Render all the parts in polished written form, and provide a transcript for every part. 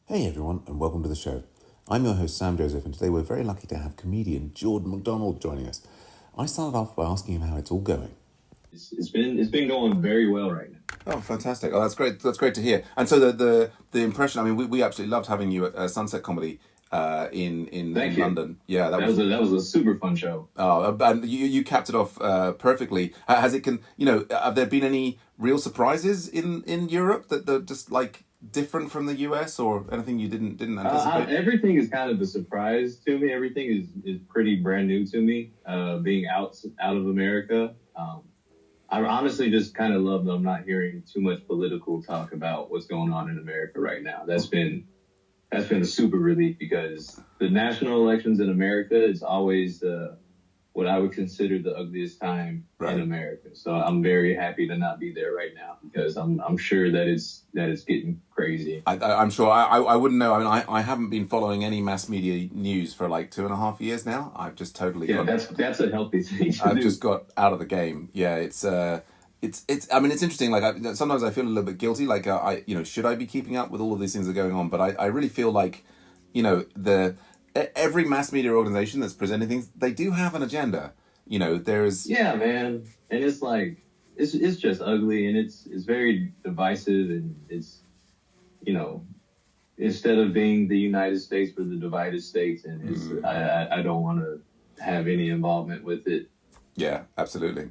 Hey everyone, and welcome to the show. I'm your host Sam Joseph, and today we're very lucky to have comedian Jordan MacDonald joining us. I started off by asking him how it's all going. It's been going very well right now. Oh, fantastic! Oh, that's great. That's great to hear. And so the impression. I mean, we absolutely loved having you at Sunset Comedy in Thank you. London. Yeah, That was a super fun show. Oh, and you capped it off perfectly. Have there been any real surprises in Europe that just like different from the US or anything you didn't anticipate? Everything is kind of a surprise to me. Everything is pretty brand new to me. Being out of America. I honestly just kind of love that I'm not hearing too much political talk about what's going on in America right now. That's been a super relief because the national elections in America is always what I would consider the ugliest time in America. So I'm very happy to not be there right now because I'm sure that it's getting crazy. I'm sure. I wouldn't know. I mean, I haven't been following any mass media news for like 2.5 years now. I've just totally that's a healthy thing to I've do. just got out of the game. Yeah, it's. I mean, it's interesting. Like, sometimes I feel a little bit guilty. Like, should I be keeping up with all of these things that are going on? But I really feel like, every mass media organization that's presenting things, they do have an agenda. There's. Yeah, man, and it's like it's just ugly, and it's very divisive, and it's, instead of being the United States, we're the divided states, and I don't want to have any involvement with it. Yeah, absolutely.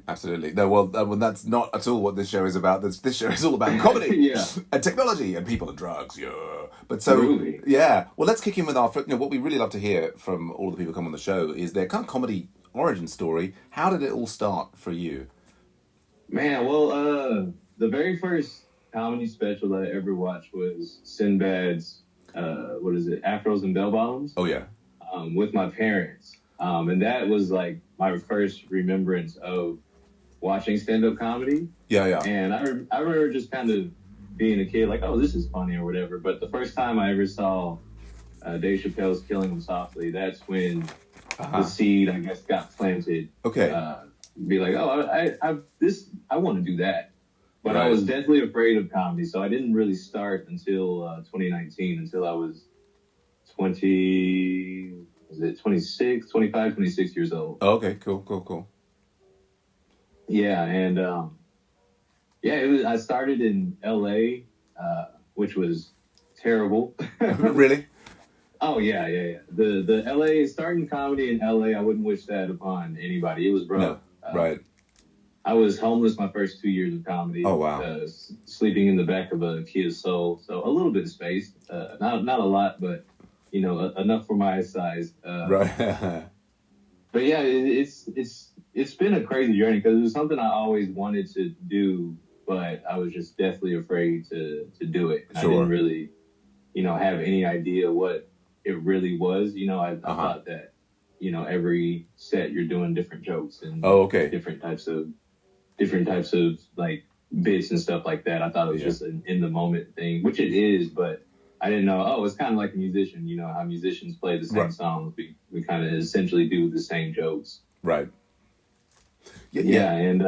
No, well, that's not at all what this show is about. This show is all about comedy and technology and people and drugs. Yeah, but so Really? Yeah. Well, let's kick in with our. What we really love to hear from all the people who come on the show is their kind of comedy origin story. How did it all start for you? Man, well, the very first comedy special that I ever watched was Sinbad's Afros and Bell Bottoms. Oh yeah. With my parents. And that was like my first remembrance of watching stand-up comedy. Yeah. And I remember just kind of being a kid, like, oh, this is funny or whatever. But the first time I ever saw Dave Chappelle's Killing Him Softly, that's when the seed, I guess, got planted. Okay. Be like, oh, I want to do that. But I was definitely afraid of comedy, so I didn't really start until 2019, until I was 26 years old. Oh, okay, cool. Yeah, and I started in LA, which was terrible. Really? Oh yeah. The LA, starting comedy in LA, I wouldn't wish that upon anybody. It was rough. No, right. I was homeless my first 2 years of comedy. Oh wow. Sleeping in the back of a Kia Soul, so a little bit of space, not a lot, but enough for my size. Right. But yeah, it's been a crazy journey because it was something I always wanted to do, but I was just deathly afraid to do it. Sure. I didn't really, have any idea what it really was. I thought that, every set you're doing different jokes and different types of like bits and stuff like that. I thought it was just an in the moment thing, which it is, but I didn't know, it's kind of like a musician, how musicians play the same songs. We kind of essentially do the same jokes. Right. Yeah. And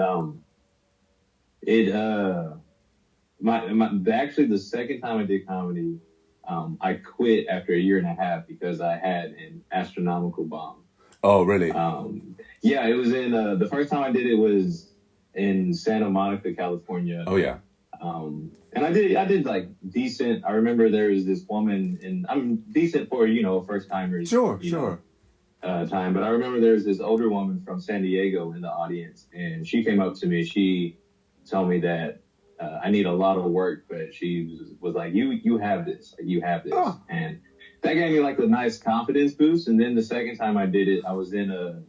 actually the second time I did comedy, I quit after 1.5 years because I had an astronomical bomb. Oh, really? Yeah, it was in, the first time I did it was in Santa Monica, California. Oh, yeah. And I did like decent. I remember there was this woman, and I'm decent for, first timers. Sure. Time. But I remember there was this older woman from San Diego in the audience, and she came up to me. She told me that I need a lot of work, but she was like, you have this. Like, you have this. Oh. And that gave me like a nice confidence boost. And then the second time I did it, I was in a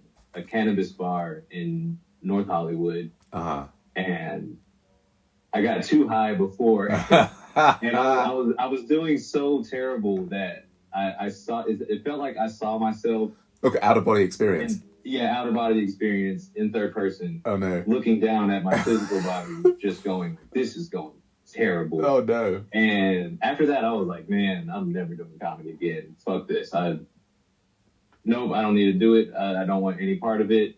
cannabis bar in North Hollywood. And I got too high before. And I was doing so terrible that I saw, it felt like I saw myself. Okay, out of body experience. Out of body experience in third person. Oh no. Looking down at my physical body, just going, this is going terrible. Oh no. And after that, I was like, man, I'm never doing comedy again. Fuck this. Nope, I don't need to do it. I don't want any part of it.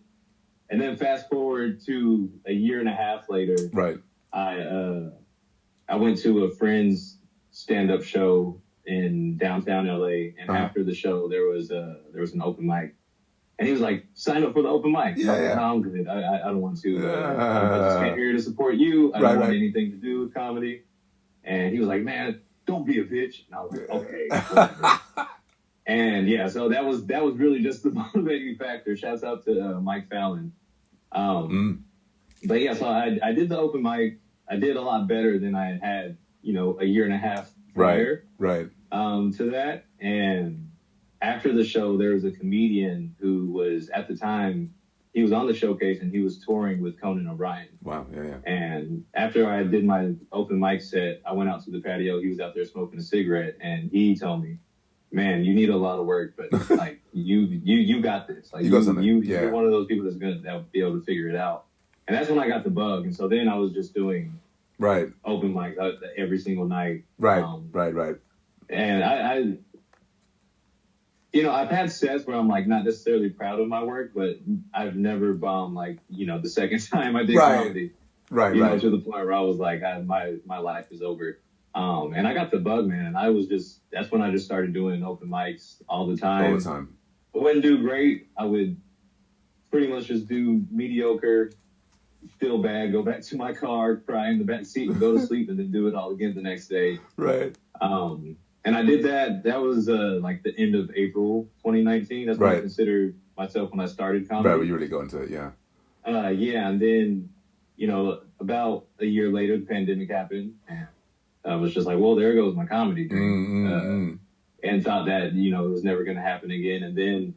And then fast forward to 1.5 years later. Right. I went to a friend's stand-up show in downtown LA, and after the show there was an open mic, and he was like, "Sign up for the open mic." Yeah, I was like, "No, I'm good. I don't want to. I'm just here to support you. I don't want anything to do with comedy." And he was like, "Man, don't be a bitch." And I was like, "Okay, whatever." And yeah, so that was really just the motivating factor. Shouts out to Mike Fallon. But yeah, so I did the open mic. I did a lot better than I had, a year and a half prior to that. And after the show, there was a comedian who was, at the time, he was on the showcase and he was touring with Conan O'Brien. Wow, yeah. And after I did my open mic set, I went out to the patio. He was out there smoking a cigarette, and he told me, "Man, you need a lot of work, but like you got this. Like you're one of those people that'll be able to figure it out." And that's when I got the bug. And so then I was just doing open mics every single night. Right. And I've had sets where I'm like not necessarily proud of my work, but I've never bombed like, the second time I did comedy. Right. To the point where I was like, my life is over. And I got the bug, man. And that's when I just started doing open mics all the time. I wouldn't do great. I would pretty much just do mediocre, feel bad, go back to my car, cry in the back seat and go to sleep, and then do it all again the next day. Right. And I did that. That was like the end of April 2019. That's what I considered myself when I started comedy. Right, when you really go into it, yeah. And then, about a year later, the pandemic happened. And I was just like, well, there goes my comedy dream. And thought that, it was never going to happen again. And then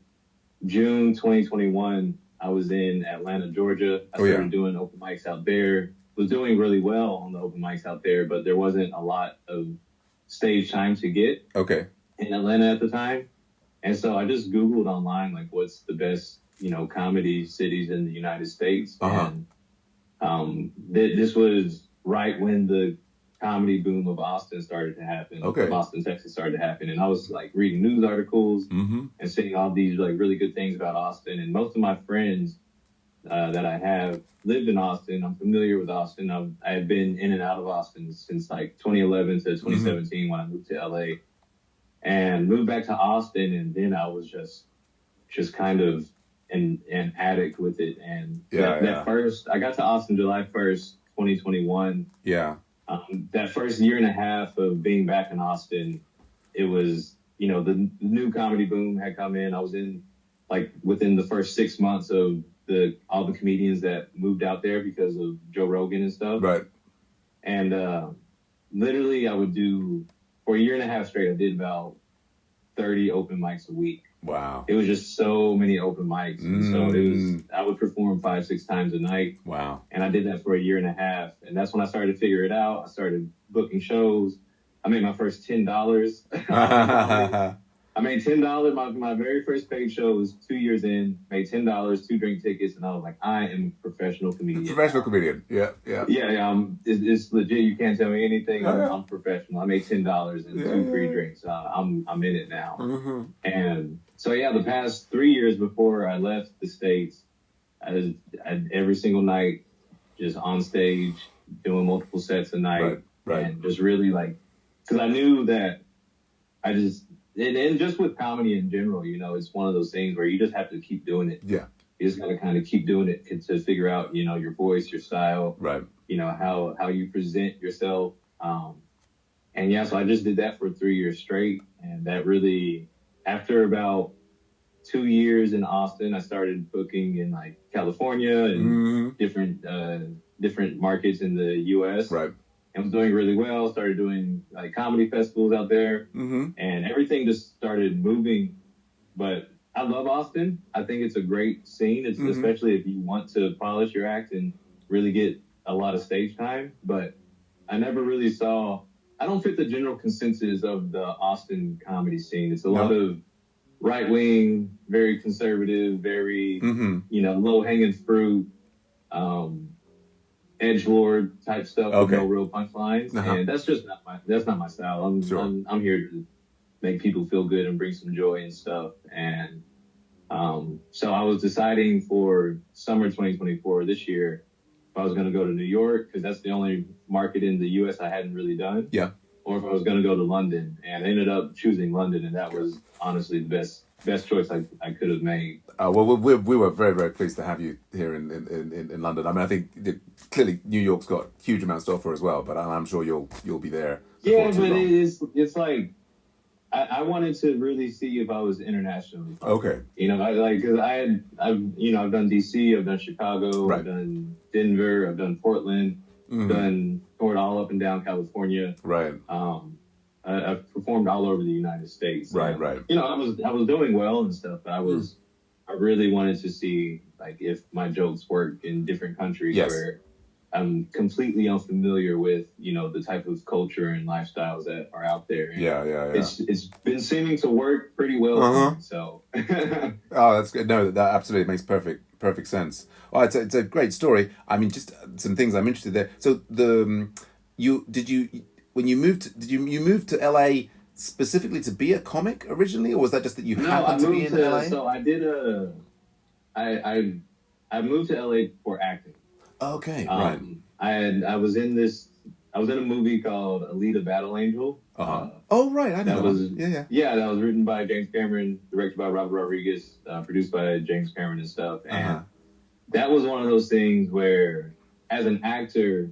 June 2021, I was in Atlanta, Georgia. I started doing open mics out there. Was doing really well on the open mics out there, but there wasn't a lot of stage time to get in Atlanta at the time. And so I just Googled online, like, what's the best, comedy cities in the United States. And this was right when the comedy boom of Austin started to happen. Of Austin, Texas started to happen. And I was like reading news articles and seeing all these like really good things about Austin. And most of my friends that I have lived in Austin. I'm familiar with Austin. I had been in and out of Austin since like 2011 to 2017 when I moved to LA, and moved back to Austin. And then I was just kind of an addict with it. And that first, I got to Austin July 1st, 2021. Yeah. That first year and a half of being back in Austin, it was, the new comedy boom had come in. I was in like within the first 6 months of all the comedians that moved out there because of Joe Rogan and stuff. Right. And literally I would do, for a year and a half straight, I did about 30 open mics a week. Wow. It was just so many open mics. And so I would perform 5-6 times a night. Wow. And I did that for a year and a half. And that's when I started to figure it out. I started booking shows. I made my first $10. I made $10. My very first paid show was 2 years in, made $10, 2 drink tickets. And I was like, I am a professional comedian. Yeah. It's legit. You can't tell me anything. I'm professional. I made $10 and 2 free drinks. I'm in it now. And so, the past 3 years before I left the States, I every single night just on stage doing multiple sets a night. Right. And just really like, because I knew that and just with comedy in general, it's one of those things where you just have to keep doing it. Yeah. You just got to kind of keep doing it to figure out, your voice, your style. Right. How you present yourself. So I just did that for 3 years straight. And that really, after about 2 years in Austin, I started booking in like California and different markets in the U.S. Right. And was doing really well. Started doing like comedy festivals out there, and everything just started moving. But I love Austin. I think it's a great scene. It's especially if you want to polish your act and really get a lot of stage time. But I never really saw. I don't fit the general consensus of the Austin comedy scene. It's a lot of right wing, very conservative, very low hanging fruit. Edgelord type stuff with no real punchlines, and that's just not my style. I'm here to make people feel good and bring some joy and stuff. And so I was deciding for summer 2024 this year if I was going to go to New York, because that's the only market in the U.S. I hadn't really done. Yeah. or if I was going to go to London, and I ended up choosing London, and that was honestly the best choice I could have made. Well, we were very, very pleased to have you here in London. I mean, I think clearly New York's got huge amounts to offer as well, but I'm sure you'll be there. Yeah, but it's like I wanted to really see if I was internationally focused. Okay. You know, because I've done DC, I've done Chicago, right. I've done Denver, I've done Portland, done toured all up and down California. Right. I've performed all over the United States. Right, and, right. You know, I was doing well and stuff, but I really wanted to see like if my jokes work in different countries where I'm completely unfamiliar with, you know, the type of culture and lifestyles that are out there. And it's been seeming to work pretty well for me, so. Oh, that's good. No, that absolutely makes perfect sense. Well, it's a great story. I mean, just some things I'm interested there. So when you moved to LA specifically to be a comic originally, or was that just that you happened to be in LA? So I did I moved to LA for acting. Okay, right. I was in a movie called Alita Battle Angel. Oh, right, I know that was. Yeah, that was written by James Cameron, directed by Robert Rodriguez, produced by James Cameron and stuff. And that was one of those things where, as an actor,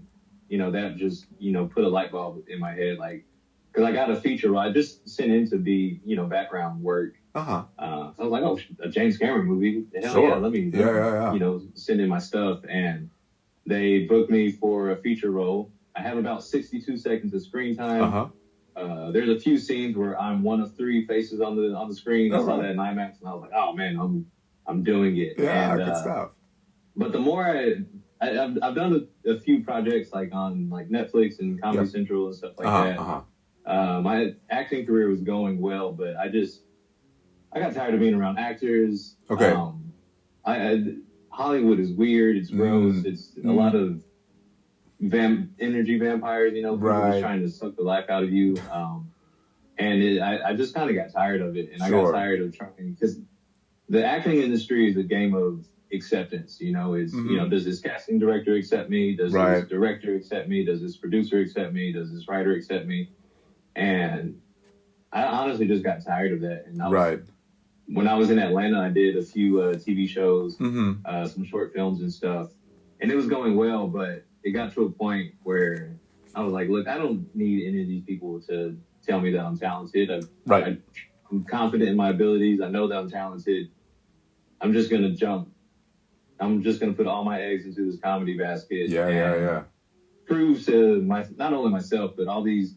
you know, that just, you know, put a light bulb in my head, like, because I got a feature I just sent in to be, you know, background work. So I was like, oh, a James Cameron movie. Hell yeah, let me, you know, send in my stuff. And they booked me for a feature role. I have about 62 seconds of screen time. There's a few scenes where I'm one of three faces on the screen. I saw that in IMAX, and I was like, oh man, I'm doing it. Yeah, good stuff. But the more I've done a few projects like on like Netflix and Comedy Central and stuff like that. My acting career was going well, but I got tired of being around actors. Okay. Hollywood is weird. It's gross. It's a lot of energy vampires, you know, people just trying to suck the life out of you. And I just kind of got tired of it. And I got tired of trying, because the acting industry is a game of acceptance. You know, it's, you know, does this casting director accept me? Does this director accept me? Does this producer accept me? Does this writer accept me? And I honestly just got tired of that. And when I was in Atlanta, I did a few TV shows, some short films and stuff, and it was going well, but it got to a point where I was like, look, I don't need any of these people to tell me that I'm talented. I'm confident in my abilities. I know that I'm talented. I'm just going to jump. I'm just going to put all my eggs into this comedy basket. Prove to not only myself, but all these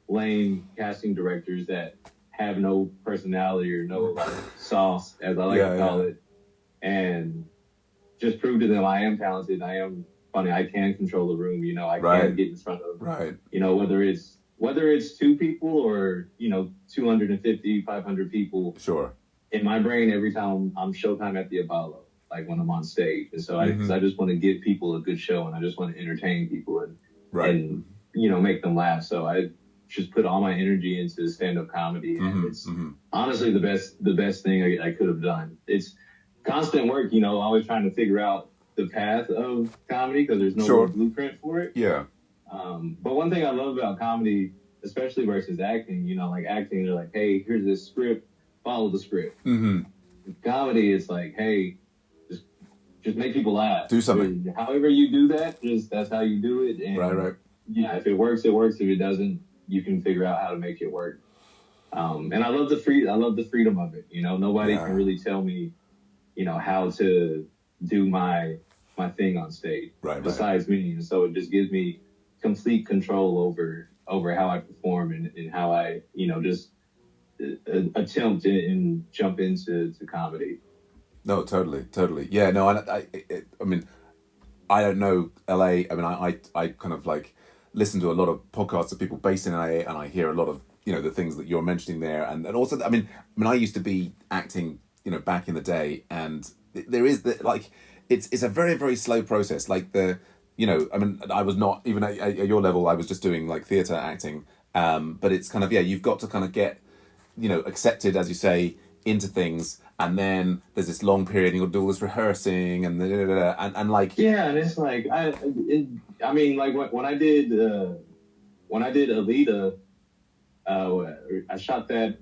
lame casting directors that have no personality or no like sauce, as I like to call it, and just prove to them I am talented. I am funny. I can control the room. You know, I can get in front of, you know, whether it's two people or, you know, 250, 500 people. Sure. In my brain, every time I'm Showtime at the Apollo, like when I'm on stage. And so I just want to give people a good show, and I just want to entertain people and you know, make them laugh. So I just put all my energy into stand-up comedy, and it's honestly the best thing I could have done. It's constant work, you know, always trying to figure out the path of comedy, because there's no blueprint for it. But one thing I love about comedy, especially versus acting, you know, like acting, they're like, hey, here's this script, follow the script. Comedy, it's like, hey, just make people laugh. Do something. However you do that, that's how you do it. And yeah, if it works, it works. If it doesn't, you can figure out how to make it work. And I love the freedom of it. You know, nobody can really tell me, you know, how to do my thing on stage besides me. And so it just gives me complete control over how I perform and how I, you know, just attempt and jump into comedy. No, totally. Yeah, no, I mean, I don't know LA. I mean, I kind of like listen to a lot of podcasts of people based in LA, and I hear a lot of, you know, the things that you're mentioning there. And also, I mean, I used to be acting, you know, back in the day, and there is the, like, it's a very, very slow process. Like you know, I mean, I was not, even at your level, I was just doing like theatre acting. But it's kind of, you've got to kind of get, you know, accepted, as you say, into things. And then there's this long period, and you'll do all this rehearsing and like... Yeah, and it's like, I mean, like when I did Alita, I shot that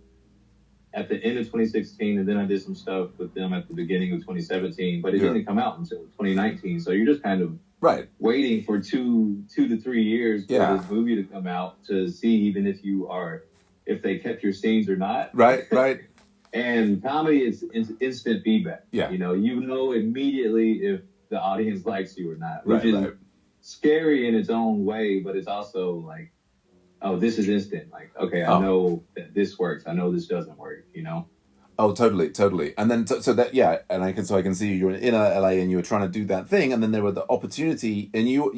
at the end of 2016, and then I did some stuff with them at the beginning of 2017, but it didn't come out until 2019. So you're just kind of waiting for 2 to 3 years for this movie to come out to see even if they kept your scenes or not. Right. And comedy is instant feedback. Yeah. You know immediately if the audience likes you or not, which is scary in its own way, but it's also like, oh, this is instant. Like, okay, I know that this works. I know this doesn't work, you know? Oh, totally. And then, so that, and I can see you're in LA and you were trying to do that thing. And then there were the opportunity, and you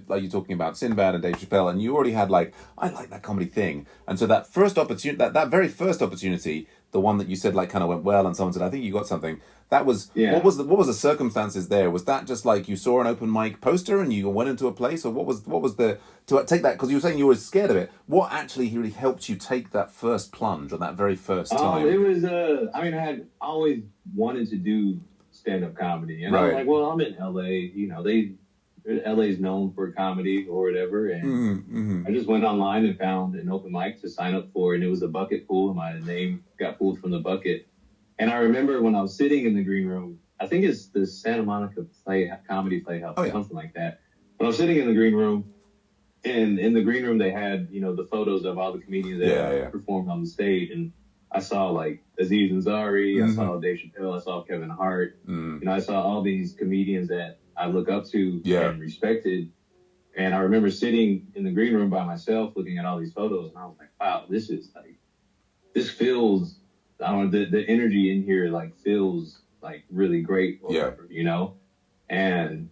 like you're talking about Sinbad and Dave Chappelle, and you already had like, I like that comedy thing. And so that first opportunity, that very first opportunity, the one that you said like kind of went well, and someone said, I think you got something. That was, what was the circumstances there? Was that just like you saw an open mic poster and you went into a place, or what was the, to take that, because you were saying you were scared of it, what actually really helped you take that first plunge on that very first time? It was, I had always wanted to do stand-up comedy, and I was like, well, I'm in LA, you know, LA's known for comedy or whatever, and I just went online and found an open mic to sign up for, and it was a bucket pool, and my name got pulled from the bucket. And I remember when I was sitting in the green room, I think it's the Santa Monica Comedy Playhouse, or something like that. But I was sitting in the green room, and in the green room they had, you know, the photos of all the comedians that performed on the stage. And I saw like Aziz Ansari, I saw Dave Chappelle, I saw Kevin Hart. You know, I saw all these comedians that I look up to and respected. And I remember sitting in the green room by myself looking at all these photos, and I was like, wow, this feels, I don't know, the energy in here like feels like really great or whatever, you know? And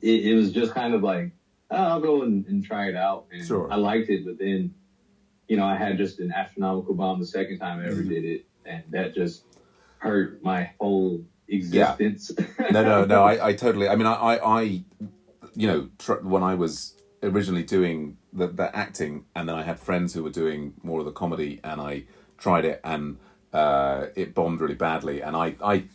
it was just kind of like, oh, I'll go and try it out. And I liked it, but then, you know, I had just an astronomical bomb the second time I ever did it, and that just hurt my whole existence. No, I totally, I mean, I you know, when I was originally doing the acting, and then I had friends who were doing more of the comedy, and I tried it, and it bombed really badly, and I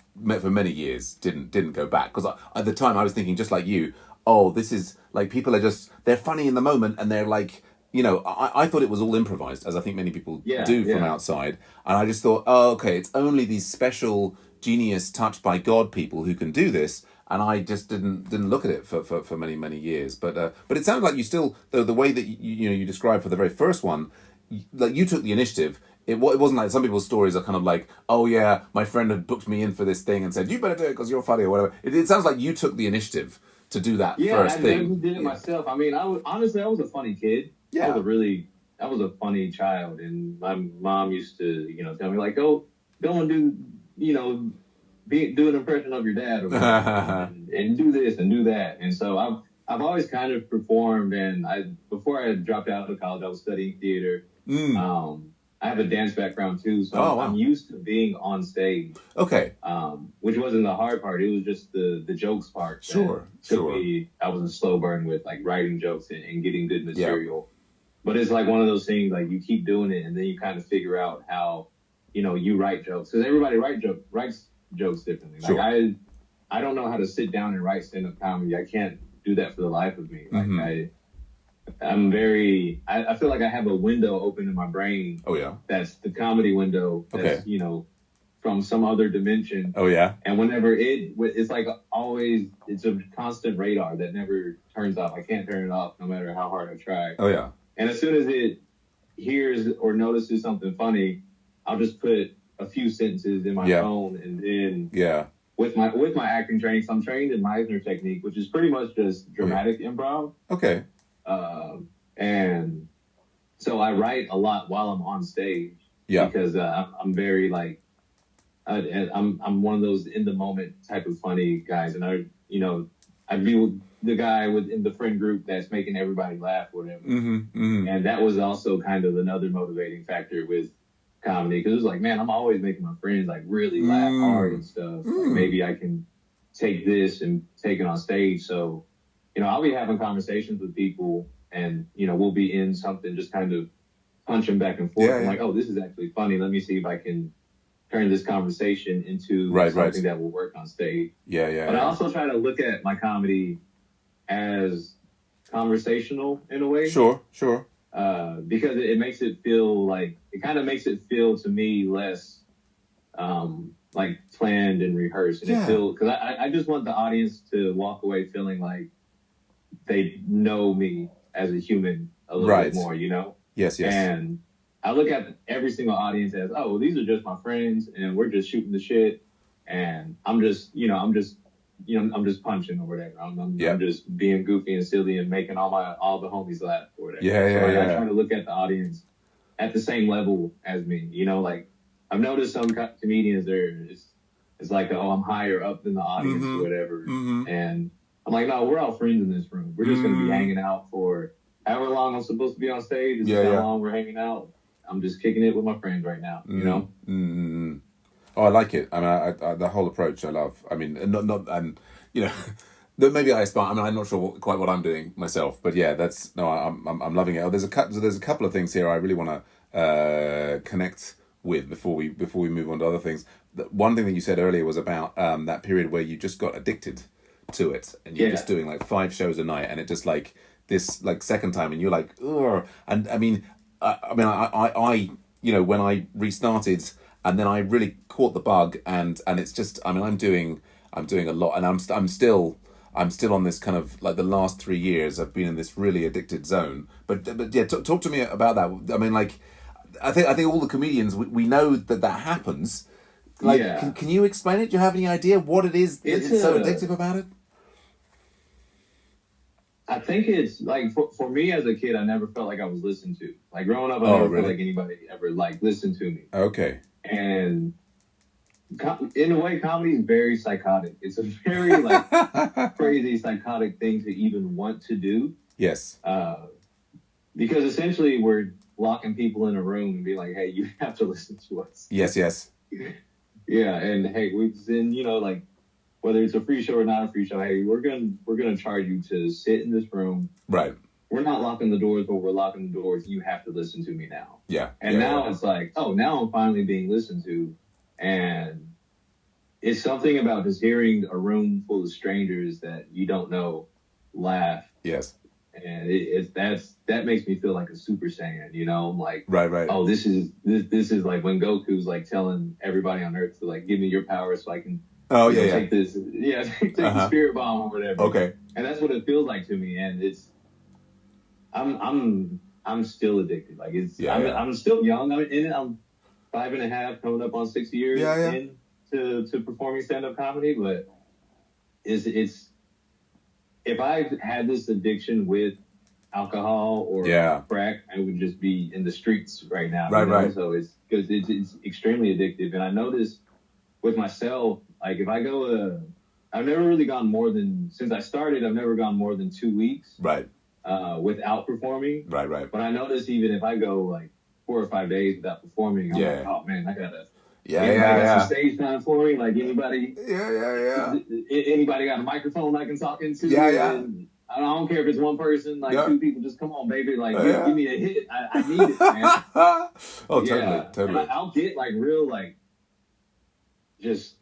for many years didn't go back, because at the time I was thinking just like you, oh, this is like, people are just, they're funny in the moment, and they're like, you know, I thought it was all improvised, as I think many people do from outside, and I just thought, oh, okay, it's only these special genius touched by God people who can do this, and I just didn't look at it for many years. But it sounded like you still, the way that you described for the very first one, like you took the initiative. It wasn't like some people's stories are kind of like, oh yeah, my friend had booked me in for this thing and said, you better do it because you're funny or whatever. It sounds like you took the initiative to do that first thing. Yeah, I did it myself. I mean, I was a funny kid. Yeah. I was a funny child, and my mom used to, you know, tell me like, go and do, you know, do an impression of your dad, or and do this and do that. And so I've always kind of performed, and before I dropped out of college, I was studying theater. I have a dance background too, so I'm used to being on stage. Okay. Which wasn't the hard part; it was just the jokes part. Sure. I was a slow burn with like writing jokes and getting good material. But it's like one of those things, like you keep doing it, and then you kind of figure out how, you know, you write jokes, because everybody writes jokes differently. Like I don't know how to sit down and write stand-up comedy. I can't do that for the life of me. Like I'm very, I feel like I have a window open in my brain. Oh yeah. That's the comedy window. That's, you know, from some other dimension. Oh yeah. And whenever it's like always, it's a constant radar that never turns off. I can't turn it off no matter how hard I try. Oh yeah. And as soon as it hears or notices something funny, I'll just put a few sentences in my phone, and then with my acting training, so I'm trained in Meisner technique, which is pretty much just dramatic improv. Okay. And so I write a lot while I'm on stage. Yeah. Because I'm very like, I'm one of those in the moment type of funny guys, and I'd be the guy in the friend group that's making everybody laugh or whatever. And that was also kind of another motivating factor with comedy, because it was like, man, I'm always making my friends like really laugh hard and stuff. Like, maybe I can take this and take it on stage. So, you know, I'll be having conversations with people, and, you know, we'll be in something just kind of punching back and forth. I'm like, oh, this is actually funny. Let me see if I can turn this conversation into something that will work on stage. But I also try to look at my comedy as conversational in a way. Sure. because it makes it feel like, it kind of makes it feel to me less like planned and rehearsed. And it feels, because I just want the audience to walk away feeling like they know me as a human a little bit more, you know? Yes. And I look at every single audience as, oh, well, these are just my friends and we're just shooting the shit. And I'm just punching or whatever. I'm just being goofy and silly and making all the homies laugh or whatever. I try to look at the audience at the same level as me. You know, like I've noticed some comedians it's like, oh, I'm higher up than the audience or whatever. And I'm like, no, we're all friends in this room. We're just gonna be hanging out for however long I'm supposed to be on stage. This is how long we're hanging out. I'm just kicking it with my friends right now. You know. Oh, I like it. I mean, I the whole approach I love. I mean, not and you know, maybe I aspire. I mean, I'm not sure quite what I'm doing myself, but yeah, I'm loving it. Oh, there's a couple of things here I really want to connect with before we move on to other things. One thing that you said earlier was about that period where you just got addicted to it, and you're just doing like 5 shows a night, and it just like this like second time, and you're like, ugh. And I mean, I you know, when I restarted. And then I really caught the bug, and it's just, I mean, I'm doing a lot, and I'm still on this kind of like the last 3 years I've been in this really addicted zone. But yeah, talk to me about that. I mean, like, I think all the comedians we know that happens. Like, can you explain it? Do you have any idea what it is that's so addictive about it? I think it's like for me as a kid, I never felt like I was listened to. Like growing up, I never felt like anybody ever like listened to me. Okay. And in a way, comedy is very psychotic. It's a very like crazy psychotic thing to even want to do. Yes. Because essentially we're locking people in a room and be like, hey, you have to listen to us. Yes. Yeah, and hey, then you know, like whether it's a free show or not a free show, hey, we're gonna charge you to sit in this room. Right. We're not locking the doors, but we're locking the doors. You have to listen to me now. Yeah. And now it's like, oh, now I'm finally being listened to. And it's something about just hearing a room full of strangers that you don't know laugh. Yes. And that makes me feel like a Super Saiyan, you know? I'm like, right. Oh, this is like when Goku's like telling everybody on Earth to like, give me your power so I can take this, take the spirit bomb or whatever. Okay. And that's what it feels like to me. And I'm still addicted. Like I'm still young. I'm 5.5, coming up on 6 years into performing stand-up comedy. But it's if I had this addiction with alcohol or crack, I would just be in the streets right now. Right. So it's because it's extremely addictive. And I noticed with myself, like if I go, I've never really gone more than since I started. I've never gone more than 2 weeks. Right. Without performing. Right. But I notice even if I go like 4 or 5 days without performing, I'm like, oh man, I gotta got some stage time for me. Like anybody anybody got a microphone I can talk into? And I don't care if it's one person, like 2 people, just come on, baby, like give me a hit. I need it, man. Totally. And I'll get like real like just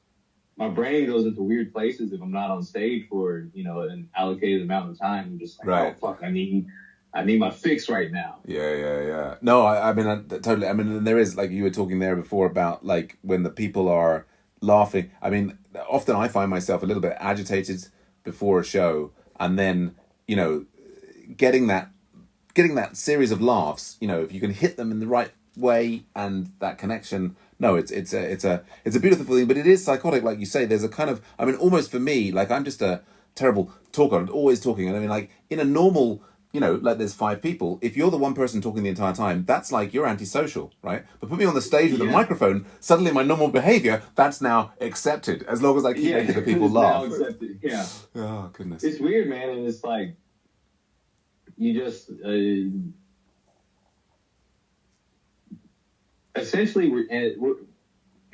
my brain goes into weird places if I'm not on stage for, you know, an allocated amount of time. I'm just like, oh, fuck, I need my fix right now. Yeah. No, I mean, totally. I mean, there is, like you were talking there before about, like, when the people are laughing. I mean, often I find myself a little bit agitated before a show, and then, you know, getting that series of laughs, you know, if you can hit them in the right way and that connection. No, it's a beautiful thing, but it is psychotic, like you say. There's a kind of, I mean, almost for me, like I'm just a terrible talker. I'm always talking, and I mean, like in a normal, you know, like there's 5 people. If you're the one person talking the entire time, that's like you're antisocial, right? But put me on the stage with a microphone, suddenly my normal behavior, that's now accepted, as long as I keep making the people laugh. Now accepted. Yeah. Oh goodness. It's weird, man, and it's like you just. Essentially,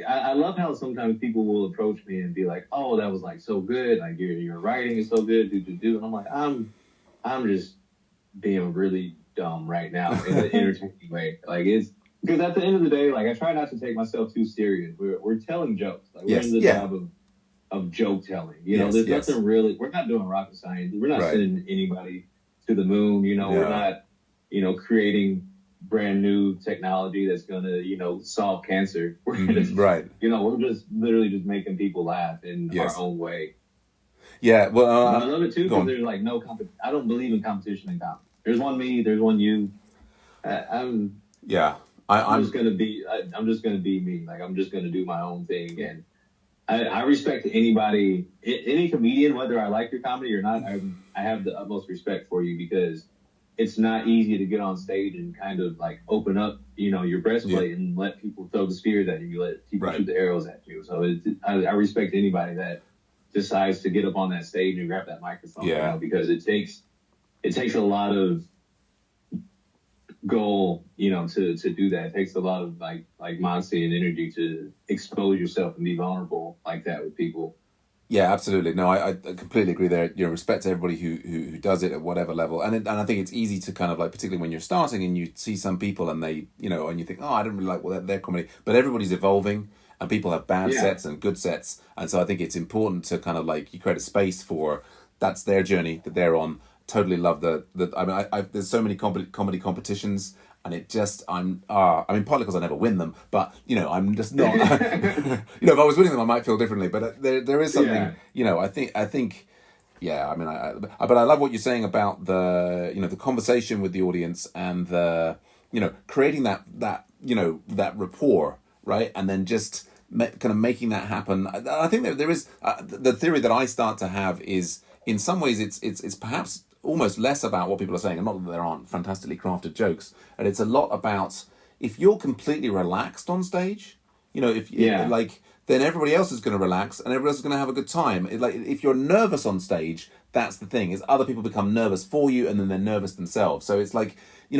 I love how sometimes people will approach me and be like, "Oh, that was like so good. Like your writing is so good." And I'm like, I'm just being really dumb right now in an entertaining way. Like it's because at the end of the day, like I try not to take myself too serious. We're telling jokes. Like we're in the job of joke telling. You know, there's nothing really. We're not doing rocket science. We're not sending anybody to the moon. You know, we're not creating brand new technology that's going to, solve cancer. Right. We're just literally just making people laugh in Yes. our own way. Yeah. Well, But I love it too go because on. there's like no I don't believe in competition in comedy. There's one me, there's one you. I'm Yeah. I'm just gonna be I'm just gonna be me. Like I'm just gonna do my own thing, and I respect anybody, any comedian, whether I like your comedy or not. I have the utmost respect for you because it's not easy to get on stage and kind of like open up, your breastplate and let people throw the spears at you, let people Right. shoot the arrows at you. So I respect anybody that decides to get up on that stage and grab that microphone, Yeah. because it takes a lot of goal, to do that. It takes a lot of like moxie and energy to expose yourself and be vulnerable like that with people. Yeah, absolutely. No, I completely agree there. Respect to everybody who does it at whatever level. And I think it's easy to kind of like, particularly when you're starting and you see some people and they, and you think, oh, I don't really like their comedy. But everybody's evolving and people have bad sets and good sets. And so I think it's important to kind of like, you create a space for, that's their journey that they're on. Totally love there's so many comedy competitions. And it just, partly because I never win them, but, I'm just not, if I was winning them, I might feel differently, but there is something, I think, yeah, but I love what you're saying about the conversation with the audience and creating that rapport, right? And then just kind of making that happen. I think there is, the theory that I start to have is, in some ways, it's perhaps almost less about what people are saying, and not that there aren't fantastically crafted jokes, and it's a lot about, if you're completely relaxed on stage, then everybody else is going to relax and everybody else is going to have a good time. If you're nervous on stage, that's the thing, is other people become nervous for you and then they're nervous themselves. So it's like,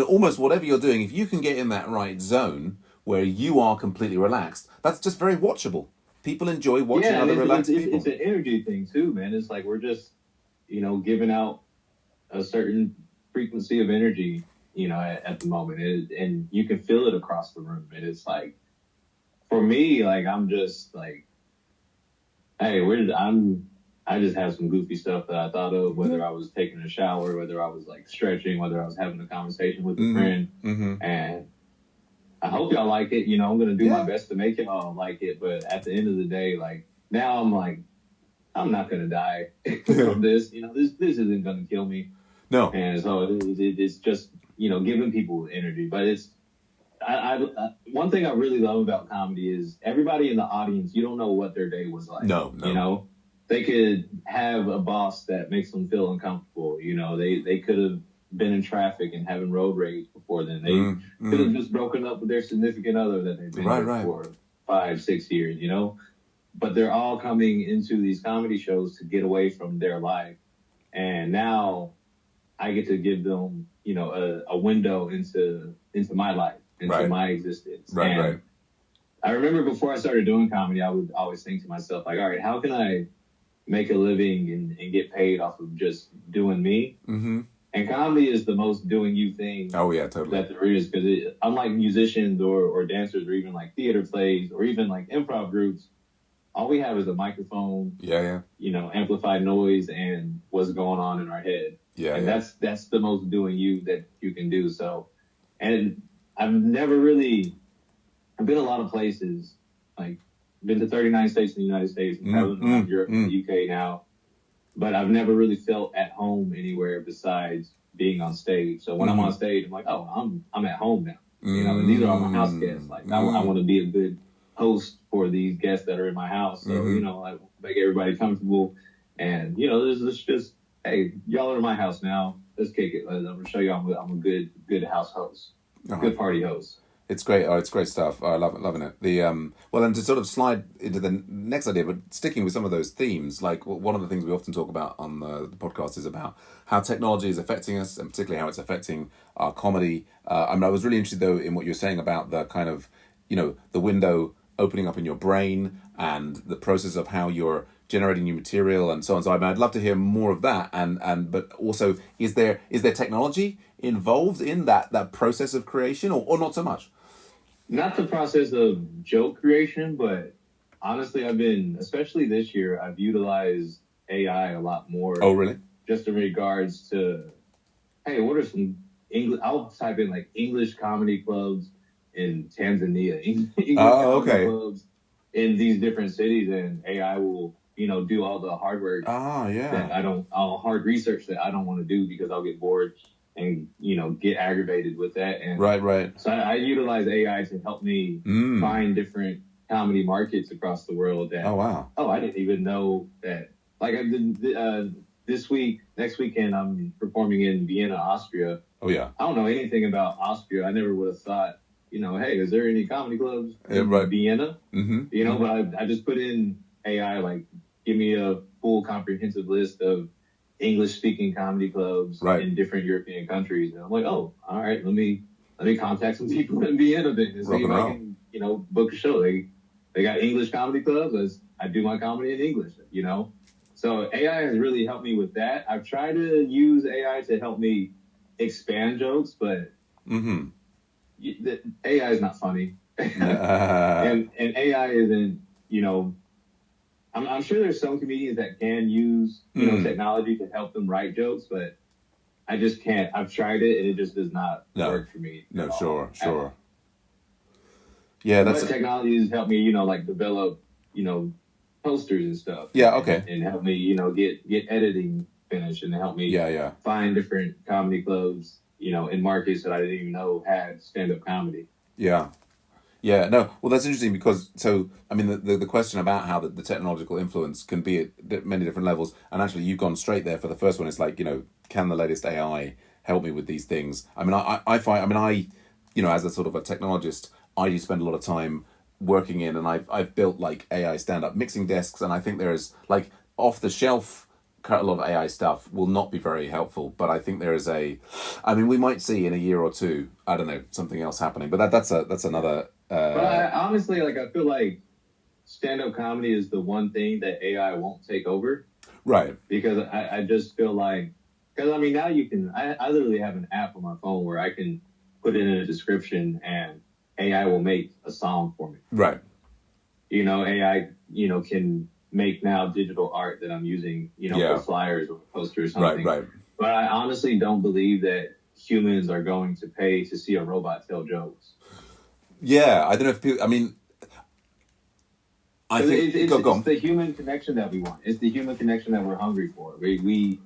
almost whatever you're doing, if you can get in that right zone where you are completely relaxed, that's just very watchable. People enjoy watching other relaxed people. It's an energy thing too, man. It's like we're just, giving out a certain frequency of energy, at the moment, and you can feel it across the room. And it's like, for me, like I'm just like, hey, I just have some goofy stuff that I thought of, whether I was taking a shower, whether I was like stretching, whether I was having a conversation with a friend, and I hope y'all like it. I'm gonna do my best to make y'all like it, but at the end of the day, like now I'm like, I'm not gonna die from this. This isn't gonna kill me. No. And so it's just, giving people energy. But it's, one thing I really love about comedy is everybody in the audience, you don't know what their day was like. No. They could have a boss that makes them feel uncomfortable. They could have been in traffic and having road rage before then. They could have just broken up with their significant other that they've been with for 5-6 years, But they're all coming into these comedy shows to get away from their life. And now I get to give them, a window into my life, into my existence. Right. I remember before I started doing comedy, I would always think to myself, like, all right, how can I make a living and get paid off of just doing me? Mm-hmm. And comedy is the most doing you thing totally. that there is, because unlike musicians or dancers or even like theater plays or even like improv groups, all we have is a microphone, amplified noise and what's going on in our head. That's the most doing you that you can do. So, and I've been a lot of places, like been to 39 states in the United States, and traveling around Europe and the UK now, but I've never really felt at home anywhere besides being on stage. So when I'm on stage, I'm like, oh, I'm at home now. And these are all my house guests. Like I want to be a good host for these guests that are in my house. So, I make everybody comfortable. And, this is just, hey, y'all are in my house now. Let's kick it. I'm going to show you I'm a good house host, good party host. It's great. Oh, it's great stuff. I loving it. Well, and to sort of slide into the next idea, but sticking with some of those themes, like one of the things we often talk about on the podcast is about how technology is affecting us, and particularly how it's affecting our comedy. I was really interested though in what you're saying about the kind of, the window opening up in your brain and the process of how you're generating new material and so on. So I'd love to hear more of that. But also, is there technology involved in that process of creation, or not so much? Not the process of joke creation, but honestly, especially this year, I've utilized AI a lot more. Oh, really? Just in regards to, hey, what are some English. I'll type in like English comedy clubs in Tanzania, English Oh, comedy okay. clubs in these different cities, and AI will, do all the hard work Ah, that yeah. I'll hard research that I don't want to do because I'll get bored and, get aggravated with that. And Right, right. so I utilize AI to help me find different comedy markets across the world Oh, that, wow. I didn't even know that. Like I did, next weekend, I'm performing in Vienna, Austria. Oh, yeah. I don't know anything about Austria. I never would have thought, hey, is there any comedy clubs in Right. Vienna? Mm-hmm. But I just put in AI, like, give me a full comprehensive list of English speaking comedy clubs in different European countries. And I'm like, oh, all right, let me contact some people in Vienna then and see if I can, book a show. They got English comedy clubs. I do my comedy in English, So AI has really helped me with that. I've tried to use AI to help me expand jokes, but the AI is not funny. and AI isn't, I'm sure there's some comedians that can use, technology to help them write jokes, but I just can't. I've tried it and it just does not work for me. No, sure. Yeah, but technology has helped me, like develop, posters and stuff. Yeah, okay. And help me, get editing finished and help me find different comedy clubs, in markets that I didn't even know had stand-up comedy. Yeah. Yeah, no, well, that's interesting because, I mean, the question about how the technological influence can be at many different levels, and actually you've gone straight there for the first one. It's like, can the latest AI help me with these things? I mean, I find, as a sort of a technologist, I do spend a lot of time working in, and I've built like AI stand-up mixing desks, and I think there's like off-the-shelf a lot of AI stuff will not be very helpful, but I think there is we might see in a year or two, I don't know, something else happening, but that's another. But I, honestly, I feel like stand-up comedy is the one thing that AI won't take over. Right. Because I just feel like, because now you can, I literally have an app on my phone where I can put it in a description and AI will make a song for me. Right. AI, can make now digital art that I'm using, for flyers or posters or something. Right. But I honestly don't believe that humans are going to pay to see a robot tell jokes. Yeah, I don't know if people, I think it's the human connection that we want. It's the human connection that we're hungry for. We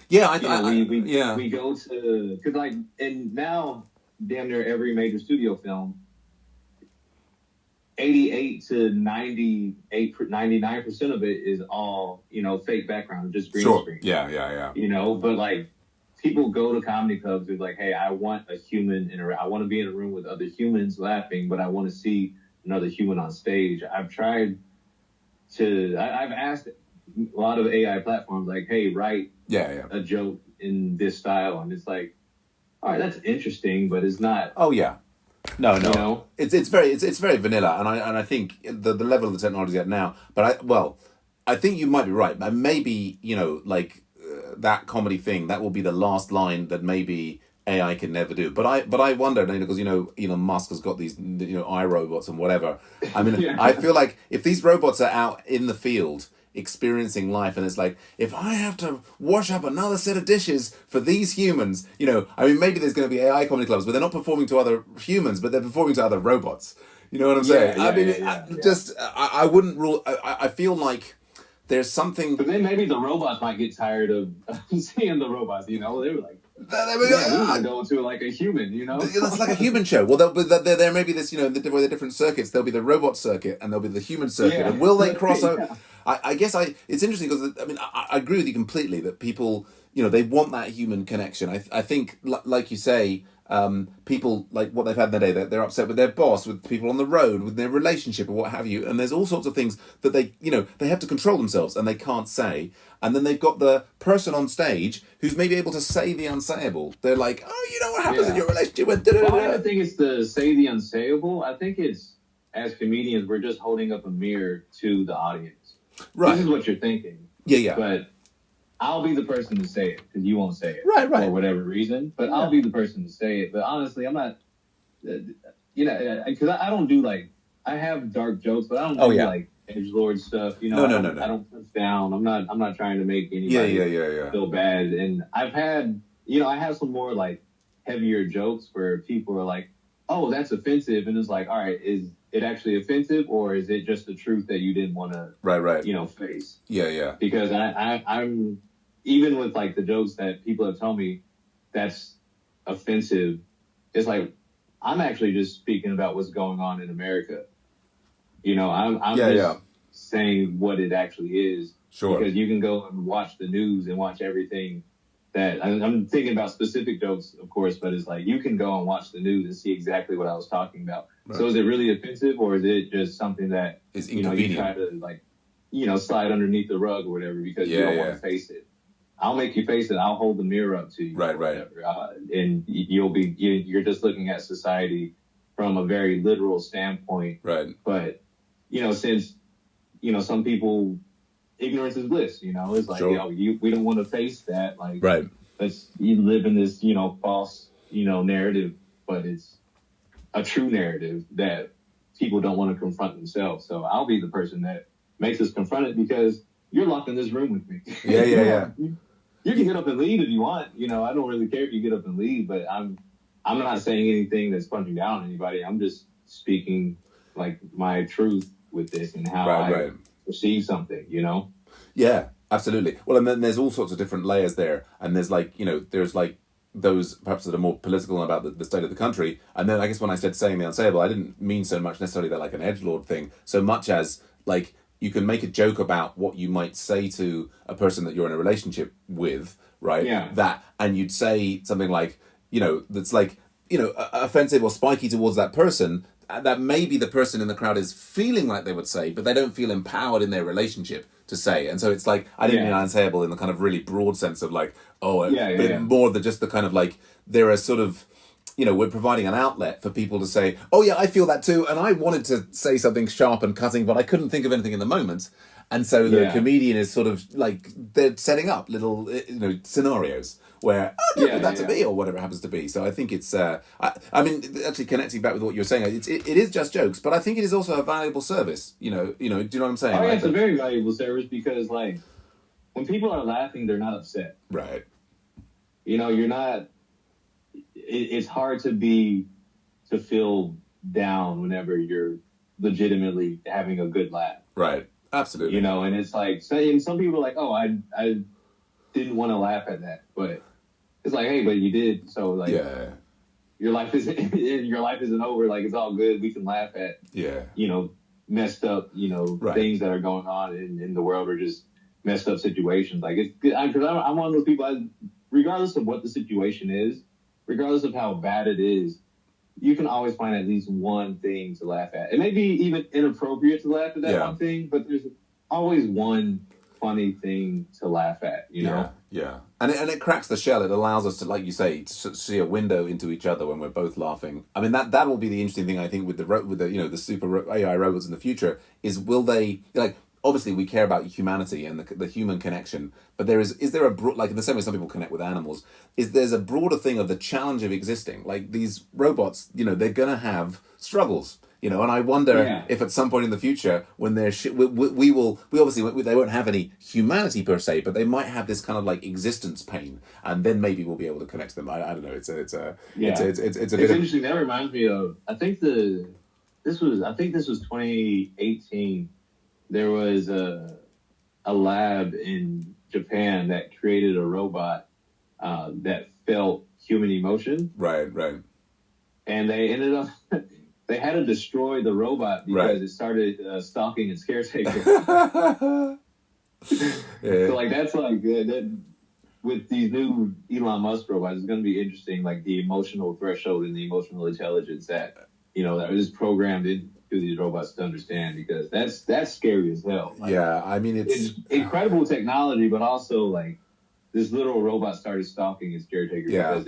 go to, because and now damn near every major studio film, 88 to 99% of it is all, fake background, just green screen. Yeah. But people go to comedy clubs with hey, I want a human I want to be in a room with other humans laughing, but I want to see another human on stage. I've tried to, I've asked a lot of AI platforms hey, write a joke in this style. And it's all right, that's interesting, but it's not. Oh yeah. No. It's very vanilla, and I think the level of the technology at now. But I think you might be right. Maybe that comedy thing that will be the last line that maybe AI can never do. But I wonder, because Elon Musk has got these iRobots and whatever. I feel like if these robots are out in the field experiencing life, and it's if I have to wash up another set of dishes for these humans, maybe there's going to be AI comedy clubs, but they're not performing to other humans, but they're performing to other robots. You know what I'm saying? I wouldn't rule. I feel like there's something. But then maybe the robots might get tired of seeing the robots. They were we want to go to a human. That's like a human show. Well, there may be this. The different circuits. There'll be the robot circuit and there'll be the human circuit. And will they cross over? I guess it's interesting because I agree with you completely that people they want that human connection. I think like you say, people what they've had in their day, they're upset with their boss, with people on the road, with their relationship or what have you, and there's all sorts of things that they have to control themselves and they can't say, and then they've got the person on stage who's maybe able to say the unsayable. They're what happens in your relationship with Well, I don't think it's the say the unsayable. I think it's, as comedians, we're just holding up a mirror to the audience. Right. This is what you're thinking. Yeah. But I'll be the person to say it because you won't say it. Right. For whatever reason. But I'll be the person to say it. But honestly, I'm not, because I don't do I have dark jokes, but I don't do edgelord stuff. No. I don't push down. I'm not trying to make anybody feel bad. And I've had I have some more like heavier jokes where people are like, oh, that's offensive. And it's like, all right, is it actually offensive, or is it just the truth that you didn't want to, right. Face? Yeah. Because I'm, even with like the jokes that people have told me that's offensive, it's like, I'm actually just speaking about what's going on in America. I'm just saying what it actually is. Sure. Because you can go and watch the news and watch everything that I'm thinking about specific jokes, of course, but it's like you can go and watch the news and see exactly what I was talking about. Right. So is it really offensive, or is it just something that is you try to like, slide underneath the rug or whatever because you don't want to face it? I'll make you face it. I'll hold the mirror up to you. Right. And you're just looking at society from a very literal standpoint. Right. But, since, some people, ignorance is bliss, it's like, sure. We don't want to face that. Like, right. You live in this, false, narrative, but it's a true narrative that people don't want to confront themselves. So I'll be the person that makes us confront it because you're locked in this room with me. Yeah. You can get up and leave if you want. I don't really care if you get up and leave, but I'm not saying anything that's punching down on anybody. I'm just speaking like my truth with this and how I perceive something, Yeah, absolutely. Well, and then there's all sorts of different layers there. And there's like, there's like those perhaps that are more political about the state of the country. And then I guess when I said saying the unsayable, I didn't mean so much necessarily that like an edgelord thing, so much as like, you can make a joke about what you might say to a person that you're in a relationship with, right? Yeah. And you'd say something like, that's like, offensive or spiky towards that person, that maybe the person in the crowd is feeling like they would say, but they don't feel empowered in their relationship to say. And so it's like, I didn't mean unsayable in the kind of really broad sense of like, more than just the kind of like, there are sort of, we're providing an outlet for people to say, oh yeah, I feel that too. And I wanted to say something sharp and cutting, but I couldn't think of anything in the moment. And so the comedian is sort of like, they're setting up little, scenarios where, don't do that to me or whatever it happens to be. So I think it's, I mean, actually connecting back with what you're saying, it is just jokes, but I think it is also a valuable service. Do you know what I'm saying? Oh yeah, it's a very valuable service because like, when people are laughing, they're not upset. Right. You're not, it's hard to feel down whenever you're legitimately having a good laugh. Right. Absolutely. And it's like, and some people are like, oh, I didn't want to laugh at that, but it's like, hey, but you did. So like, your life isn't over. Like, it's all good. We can laugh at, messed up, things that are going on in the world or just messed up situations. Like it's good. Cause I'm one of those people, regardless of what the situation is, regardless of how bad it is, you can always find at least one thing to laugh at. It may be even inappropriate to laugh at that one thing, but there's always one funny thing to laugh at, know? Yeah. And it cracks the shell. It allows us to, like you say, to see a window into each other when we're both laughing. I mean, that will be the interesting thing, I think, with the super AI robots in the future, is will they, like, obviously we care about humanity and the human connection, but is there a like in the same way some people connect with animals, there's a broader thing of the challenge of existing. Like these robots, they're gonna have struggles, and I wonder if at some point in the future when they're we obviously they won't have any humanity per se, but they might have this kind of like existence pain, and then maybe we'll be able to connect to them. I don't know. It's a bit interesting. That reminds me of I think this was 2018. There was a lab in Japan that created a robot that felt human emotion. Right. And they ended up, they had to destroy the robot because it started stalking its caretaker. So like that's like that with these new Elon Musk robots, it's going to be interesting. Like the emotional threshold and the emotional intelligence that that is programmed into these robots to understand, because that's scary as hell. Like, I mean it's incredible technology, but also like this little robot started stalking its caretaker because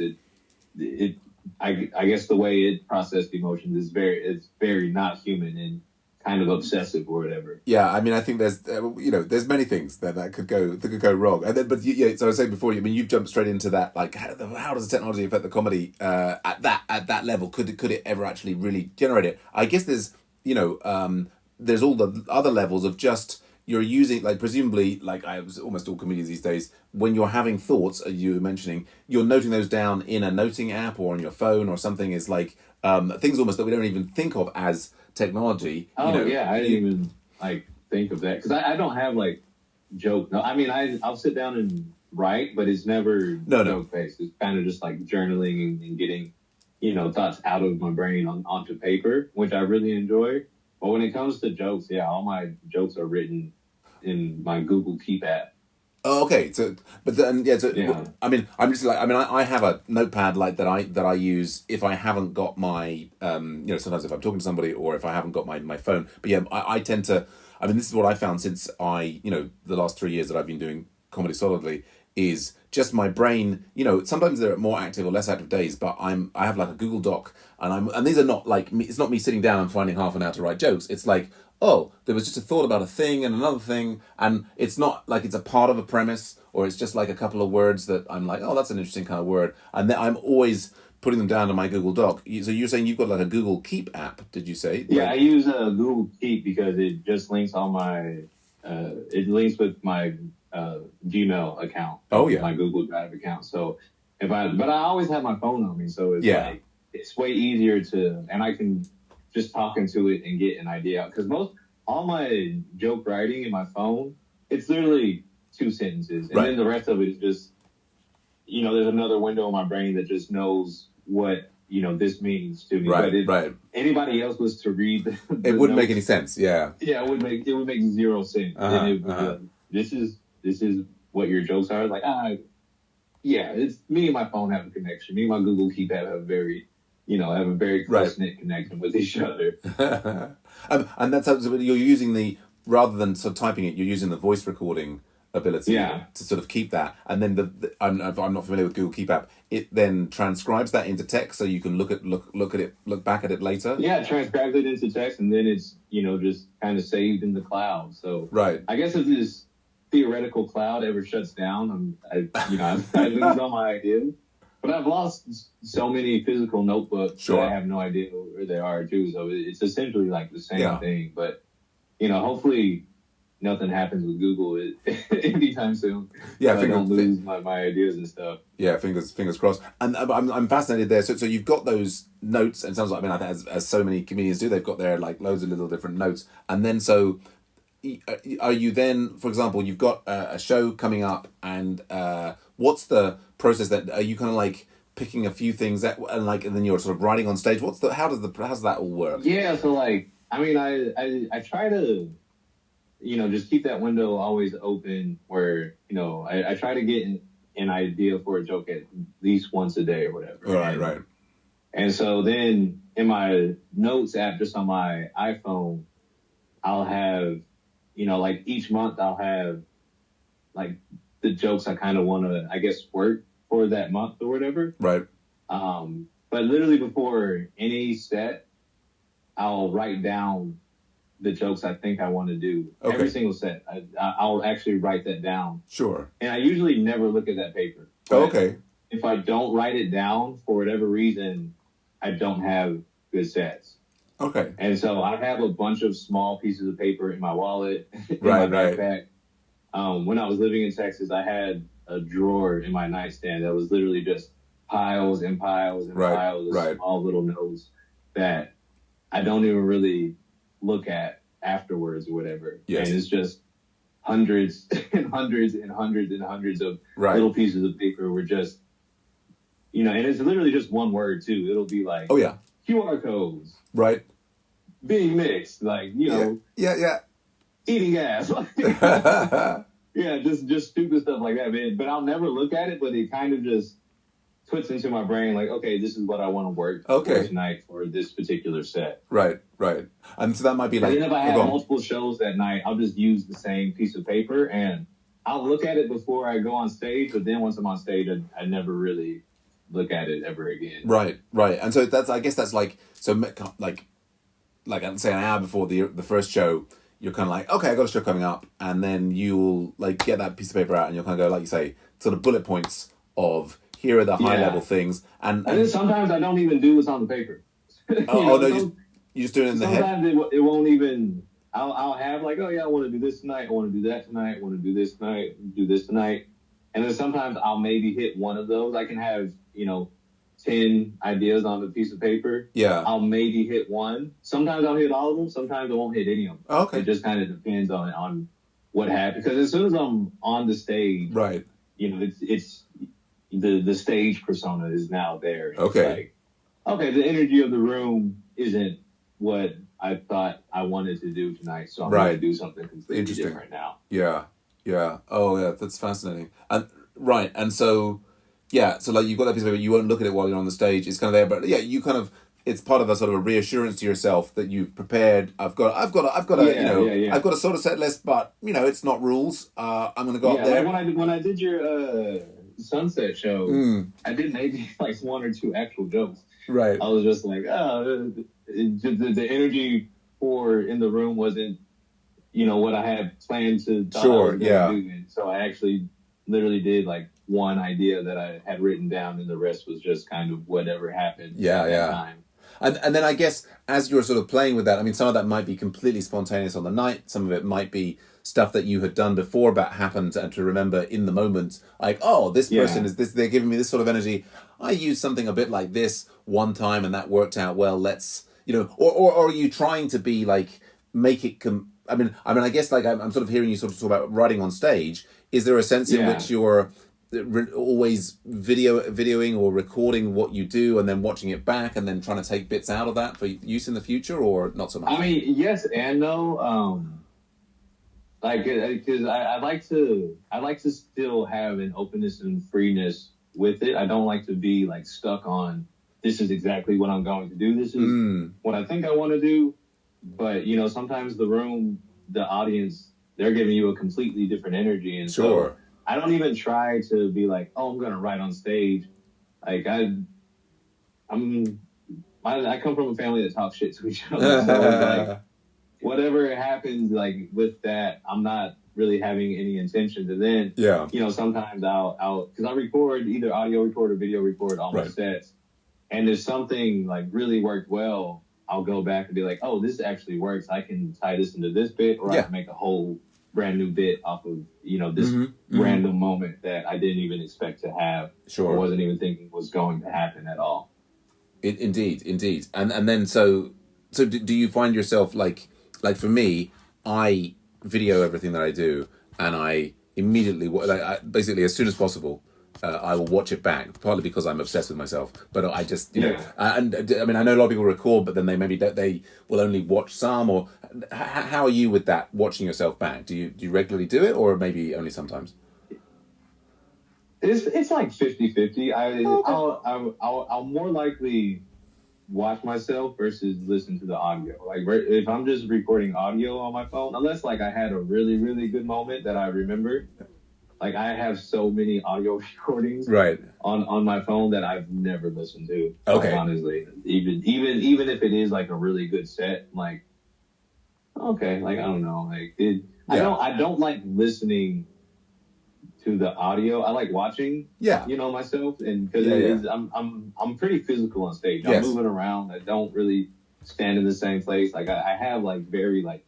I guess the way it processed emotions is very not human and kind of obsessive or whatever. Yeah, I mean, I think there's there's many things that could go wrong. And then, but so I was saying before, I mean, you've jumped straight into that. Like, how does the technology affect the comedy at that level? Could it ever actually really generate it? I guess there's there's all the other levels of just you're using, like, presumably, like I was almost all comedians these days, when you're having thoughts, as you were mentioning, you're noting those down in a noting app or on your phone or something. Is like things almost that we don't even think of as technology. Oh yeah, I didn't even like think of that because I don't have like joke. No, I mean I'll sit down and write, but it's never joke based. It's kind of just like journaling and getting thoughts out of my brain onto paper, which I really enjoy. But when it comes to jokes, yeah, all my jokes are written in my Google Keep app. Oh, okay. So, but then, I mean, I'm just like, I mean, I have a notepad like that I use if I haven't got my, sometimes if I'm talking to somebody or if I haven't got my phone. But yeah, I tend to, I mean, this is what I found since the last 3 years that I've been doing comedy solidly is just my brain. Sometimes there are more active or less active days, but I have like a Google Doc and these are not like me, it's not me sitting down and finding half an hour to write jokes. It's like, oh, there was just a thought about a thing and another thing, and it's not like it's a part of a premise, or it's just like a couple of words that I'm like, oh, that's an interesting kind of word, and then I'm always putting them down to my Google Doc. So you're saying you've got like a Google Keep app, did you say? Yeah, I use Google Keep because it just links all my, it links with my Gmail account. Oh, yeah. My Google Drive account. So but I always have my phone on me, so it's like, it's way easier and I can just talk into it and get an idea out. Because all my joke writing in my phone, it's literally 2 sentences. And then the rest of it is just, there's another window in my brain that just knows what, this means to me. But anybody else was to read the it wouldn't make any sense. Yeah. Yeah, it would make 0 sense. And it would this is what your jokes are. Like, it's me and my phone have a connection. Me and my Google Keep have a very close-knit connection with each other. And that's how you're using rather than sort of typing it, you're using the voice recording ability to sort of keep that. And then I'm not familiar with Google Keep app. It then transcribes that into text so you can look back at it later. Yeah, it transcribes it into text and then it's, just kind of saved in the cloud. So I guess if this theoretical cloud ever shuts down, I lose all my ideas. But I've lost so many physical notebooks that I have no idea where they are too. So it's essentially like the same thing. But hopefully nothing happens with Google anytime soon. Yeah, I don't lose my ideas and stuff. Yeah, fingers crossed. And I'm fascinated there. So you've got those notes, and it sounds like I think as so many comedians do, they've got their like loads of little different notes. And then so are you then, for example, you've got a show coming up, and what's the process? That are you kind of like picking a few things and then you're sort of writing on stage? How does that all work? Yeah, so like I mean I try to just keep that window always open where I try to get an idea for a joke at least once a day or whatever. Right. And so then in my notes app just on my iPhone, I'll have like each month I'll have like the jokes I kind of want to, I guess, work for that month or whatever. Right. But literally before any set, I'll write down the jokes I think I want to do. Okay. Every single set. I'll actually write that down. Sure. And I usually never look at that paper. Okay. If I don't write it down for whatever reason, I don't have good sets. Okay. And so I have a bunch of small pieces of paper in my wallet, in my backpack. When I was living in Texas, I had a drawer in my nightstand that was literally just piles and piles and piles of small little notes that I don't even really look at afterwards or whatever. Yes. And it's just hundreds and hundreds and hundreds and hundreds of little pieces of paper were just, and it's literally just one word too. It'll be like, QR codes. Right. Being mixed, like, Yeah. Eating ass. Just stupid stuff like that, man. But I'll never look at it, but it kind of just puts into my brain, like, okay, this is what I want to work for tonight for this particular set. Right. And so that might be like... And then if I have multiple shows that night, I'll just use the same piece of paper, and I'll look at it before I go on stage, but then once I'm on stage, I never really look at it ever again. Right. And so I guess that's like, so like I'd say an hour before the first show, you're kind of like, okay, I got a show coming up, and then you'll like get that piece of paper out, and you'll kind of go, like you say, sort of bullet points of here are the high level things, and then sometimes I don't even do what's on the paper. you're just doing it in the head. Sometimes it won't even I'll have like, oh yeah, I want to do this tonight. I want to do that tonight. I want to do this tonight. Do this tonight. And then sometimes I'll maybe hit one of those. I can have 10 ideas on a piece of paper. Yeah. I'll maybe hit one. Sometimes I'll hit all of them. Sometimes I won't hit any of them. Okay. It just kind of depends on what happens. Because as soon as I'm on the stage, right, it's the stage persona is now there. Okay. It's like, okay, the energy of the room isn't what I thought I wanted to do tonight, so I'm going to do something completely different now. Yeah. Oh, yeah, that's fascinating. And so, so like you've got that piece of paper, you won't look at it while you're on the stage. It's kind of there, but yeah, you kind of, it's part of a sort of a reassurance to yourself that you've prepared. I've got a sort of set list, but it's not rules. I'm going to go up there. Like when I did your sunset show, I did maybe like one or two actual jokes. Right. I was just like, the energy in the room wasn't, what I had planned to do. And so I actually literally did like one idea that I had written down, and the rest was just kind of whatever happened at that time. And then I guess as you're sort of playing with that, I mean, some of that might be completely spontaneous on the night. Some of it might be stuff that you had done before but happened and to remember in the moment. Like, oh, this person is this, they're giving me this sort of energy. I used something a bit like this one time and that worked out well. Let's, or are you trying to be like, make it, I guess like I'm sort of hearing you sort of talk about writing on stage. Is there a sense in which you're always videoing or recording what you do and then watching it back and then trying to take bits out of that for use in the future, or not so much? I mean, yes and no. Like, because I like to still have an openness and freeness with it. I don't like to be like stuck on, this is exactly what I'm going to do. This is what I think I want to do. But, sometimes the audience, they're giving you a completely different energy. And so I don't even try to be like, oh, I'm going to write on stage. Like I come from a family that talks shit to each other. So it's like, whatever happens, like with that, I'm not really having any intention to then, sometimes I'll, cause I record either audio record or video record all my sets. And if something like really worked well, I'll go back and be like, oh, this actually works. I can tie this into this bit, or I can make a whole brand new bit off of, this random moment that I didn't even expect to have. Or wasn't even thinking was going to happen at all. Indeed. And then, so do you find yourself like for me, I video everything that I do, and I immediately, basically as soon as possible, I will watch it back, partly because I'm obsessed with myself, but I just, and I mean, I know a lot of people record, but then they will only watch some, or how are you with that, watching yourself back? Do you regularly do it, or maybe only sometimes? It's like 50-50. I'll more likely watch myself versus listen to the audio. Like if I'm just recording audio on my phone, unless like I had a really, really good moment that I remember. Like I have so many audio recordings on my phone that I've never listened to. Okay. Honestly, even if it is like a really good set, like okay, like I don't know, like I don't like listening to the audio. I like watching, myself, and because I'm pretty physical on stage. I'm moving around. I don't really stand in the same place. Like I have like very like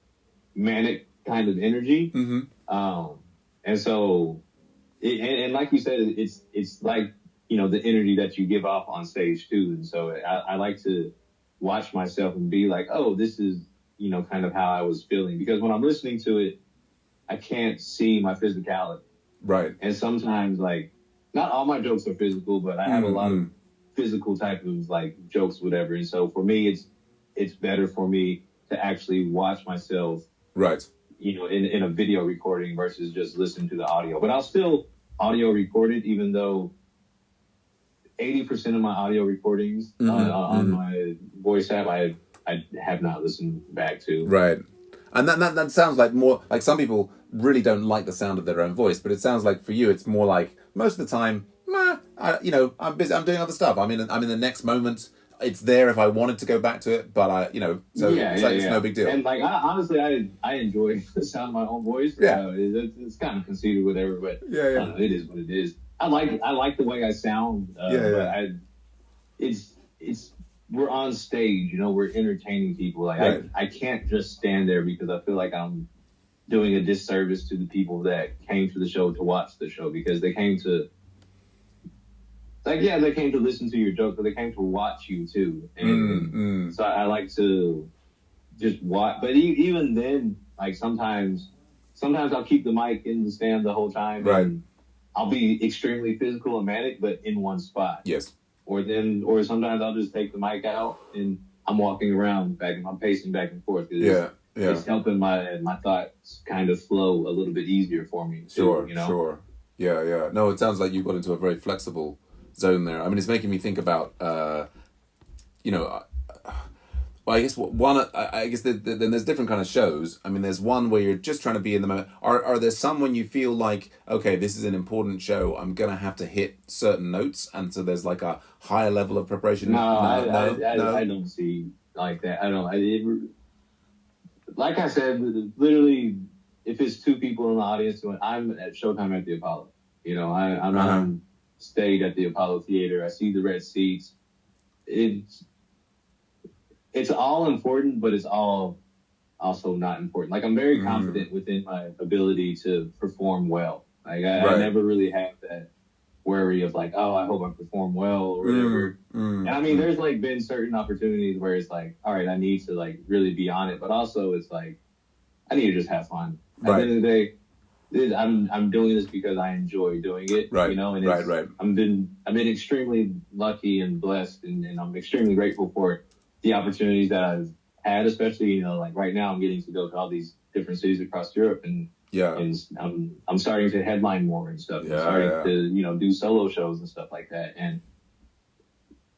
manic kind of energy. And so, and like you said, it's like, the energy that you give off on stage too. And so I like to watch myself and be like, oh, this is, kind of how I was feeling. Because when I'm listening to it, I can't see my physicality. Right. And sometimes, like, not all my jokes are physical, but I have a lot of physical type of, like, jokes, whatever. And so for me, it's better for me to actually watch myself. Right. In a video recording versus just listen to the audio. But I'll still audio record it, even though 80% of my audio recordings on my voice app, I have not listened back to. Right. And that sounds like more, like some people really don't like the sound of their own voice, but it sounds like for you, it's more like most of the time, I'm busy, I'm doing other stuff. I'm in the next moment. It's there if I wanted to go back to it, but it's no big deal. And like, honestly, I enjoy the sound of my own voice. Yeah. It's kind of conceited, whatever, but it is what it is. I like the way I sound. But it's we're on stage, you know, we're entertaining people. Like Right. I can't just stand there because I feel like I'm doing a disservice to the people that came to the show to watch the show, because they came to, like, yeah, they came to listen to your joke, but they came to watch you too. And so I like to just watch. But even then, like sometimes I'll keep the mic in the stand the whole time. Right. And I'll be extremely physical and manic, but in one spot. Yes. Or sometimes I'll just take the mic out and I'm walking around I'm pacing back and forth. It's helping my thoughts kind of flow a little bit easier for me. Sure, too, you know? Sure. Yeah. No, it sounds like you got into a very flexible zone there. I mean, it's making me think about, well, I guess then there's different kind of shows. I mean, there's one where you're just trying to be in the moment. Are there some when you feel like, okay, this is an important show, I'm gonna have to hit certain notes, and so there's like a higher level of preparation? No, I don't see like that. I don't. Like I said, literally, if it's two people in the audience, when I'm at Showtime at the Apollo, you know, I'm on stage at the Apollo Theater. I see the red seats. It's all important, but it's all also not important. Like, I'm very confident within my ability to perform well. Like, I never really have that worry of like, oh, I hope I perform well or whatever. And I mean, there's like been certain opportunities where it's like, all right, I need to like really be on it, but also it's like, I need to just have fun. At the end of the day, I'm doing this because I enjoy doing it, you know, and I've been extremely lucky and blessed, and I'm extremely grateful for the opportunities that I've had, especially, you know, like right now I'm getting to go to all these different cities across Europe, and I'm starting to headline more and stuff. I'm starting to, you know, do solo shows and stuff like that. And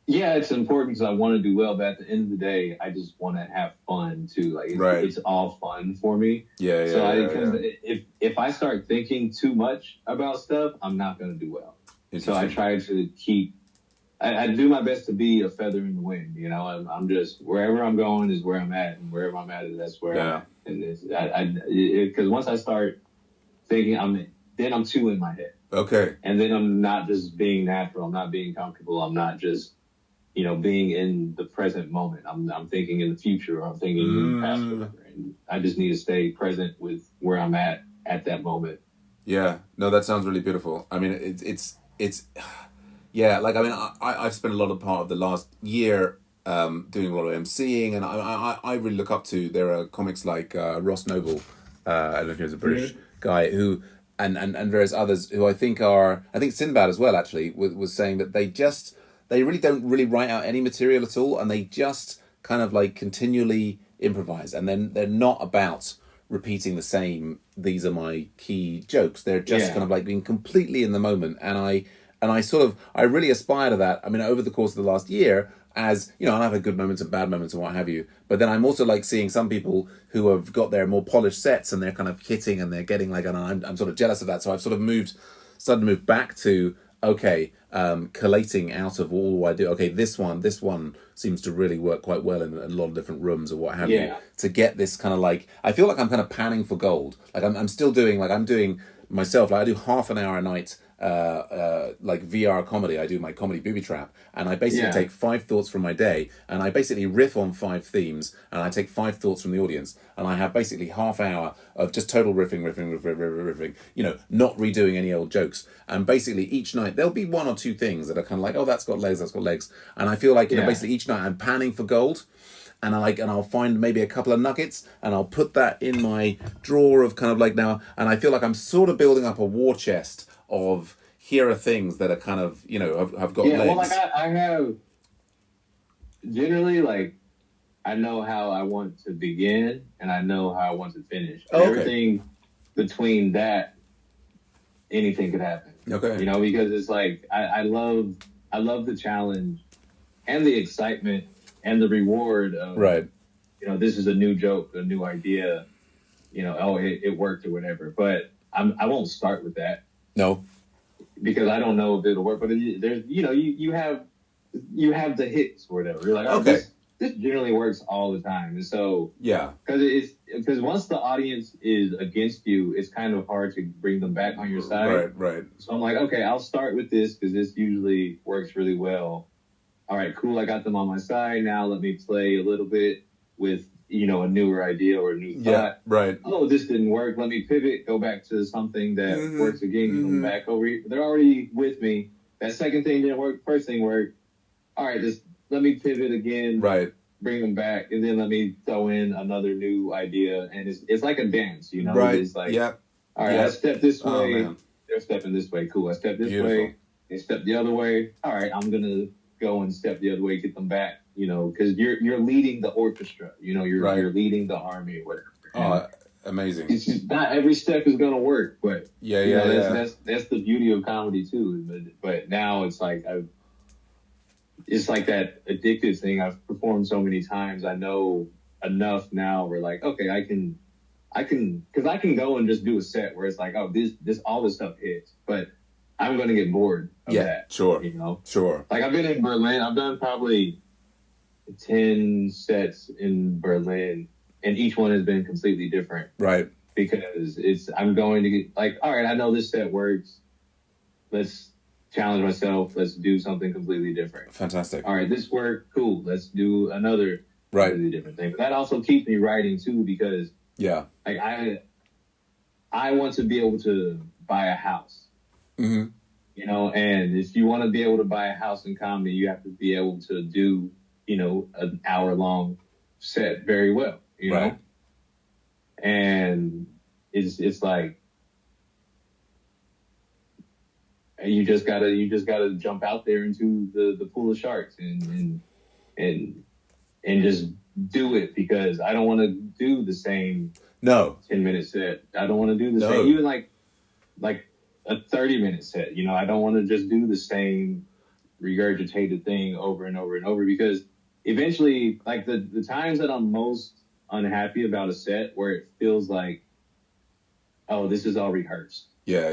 yeah, it's important because I want to do well, but at the end of the day, I just want to have fun too. Like it's all fun for me. If I start thinking too much about stuff, I'm not going to do well. So I try to keep. I do my best to be a feather in the wind. You know, I'm just, wherever I'm going is where I'm at, and wherever I'm at, that's where I'm at. And because once I start thinking, I'm too in my head. Okay. And then I'm not just being natural. I'm not being comfortable. I'm not just, you know, being in the present moment. I'm thinking in the future, or I'm thinking in the past. And I just need to stay present with where I'm at that moment. Yeah. No, that sounds really beautiful. I mean, it's. Yeah, like, I mean, I've spent a lot of part of the last year doing a lot of emceeing, and I really look up to, there are comics like Ross Noble, I don't know if he was a British guy, who, and various others who I think Sinbad as well, actually, was saying that they really don't really write out any material at all, and they just kind of like continually improvise, and then they're not about repeating the same, these are my key jokes, they're just kind of like being completely in the moment, and I really aspire to that. I mean, over the course of the last year, as, you know, I'll have good moments and bad moments and what have you. But then I'm also like seeing some people who have got their more polished sets, and they're kind of hitting, and they're getting like, and I'm sort of jealous of that. So I've sort of started to move back to, collating out of all I do. Okay, this one seems to really work quite well in a lot of different rooms or what have you. To get this kind of like, I feel like I'm kind of panning for gold. Like I'm still doing, like I'm doing myself, like I do half an hour a night, like VR comedy. I do my comedy booby trap, and I basically take 5 thoughts from my day, and I basically riff on 5 themes, and I take 5 thoughts from the audience, and I have basically half hour of just total riffing, you know, not redoing any old jokes. And basically each night there'll be 1 or 2 things that are kind of like, oh, that's got legs, and I feel like, you know, basically each night I'm panning for gold. And I'll find maybe a couple of nuggets, and I'll put that in my drawer of kind of like now, and I feel like I'm sort of building up a war chest of, here are things that are kind of, you know, have got legs. Well, like I have, generally, like, I know how I want to begin, and I know how I want to finish. Everything between that, anything could happen. Okay. You know, because it's like, I love the challenge and the excitement and the reward of, you know, this is a new joke, a new idea, you know, oh, it worked or whatever. But I won't start with that. No. Because I don't know if it'll work. But there's, you know, you have the hits or whatever. You're like, oh, this generally works all the time. And so, because once the audience is against you, it's kind of hard to bring them back on your side. Right. So I'm like, okay, I'll start with this because this usually works really well. all right, cool, I got them on my side. Now let me play a little bit with, you know, a newer idea or a new thought. Yeah, right. Oh, this didn't work. Let me pivot, go back to something that works again, get them back over here. They're already with me. That second thing didn't work, first thing worked. All right, just let me pivot again. Right. Bring them back, and then let me throw in another new idea. And it's like a dance, you know? Right. It's like, yeah. all right, I step this Oh, way. man. They're stepping this way. Cool. I step this Beautiful. way. They step the other way. All right, I'm going to go and step the other way, get them back, you know, because you're leading the orchestra. You know, you're leading the army or whatever. Oh, amazing. It's just not every step is going to work, but that's the beauty of comedy too. But now it's like it's like that addictive thing. I've performed so many times. I know enough now where like, okay, I can go and just do a set where it's like, oh, this all this stuff hits, but I'm going to get bored of that. Sure. You know? Sure. Like I've been in Berlin. I've done probably 10 sets in Berlin, and each one has been completely different. Right. Because I'm going to get like, all right, I know this set works. Let's challenge myself. Let's do something completely different. Fantastic. All right, this worked. Cool. Let's do another completely different thing. But that also keeps me writing too, because like I want to be able to buy a house. Mm-hmm. You know, and if you want to be able to buy a house in comedy, you have to be able to do, you know, an hour-long set very well. You know, and it's like you just gotta jump out there into the pool of sharks and just do it, because I don't want to do the same 10-minute set. I don't want to do the same, even like a 30-minute set. You know, I don't want to just do the same regurgitated thing over and over and over, because eventually, like the times that I'm most unhappy about a set where it feels like, oh, this is all rehearsed. Yeah.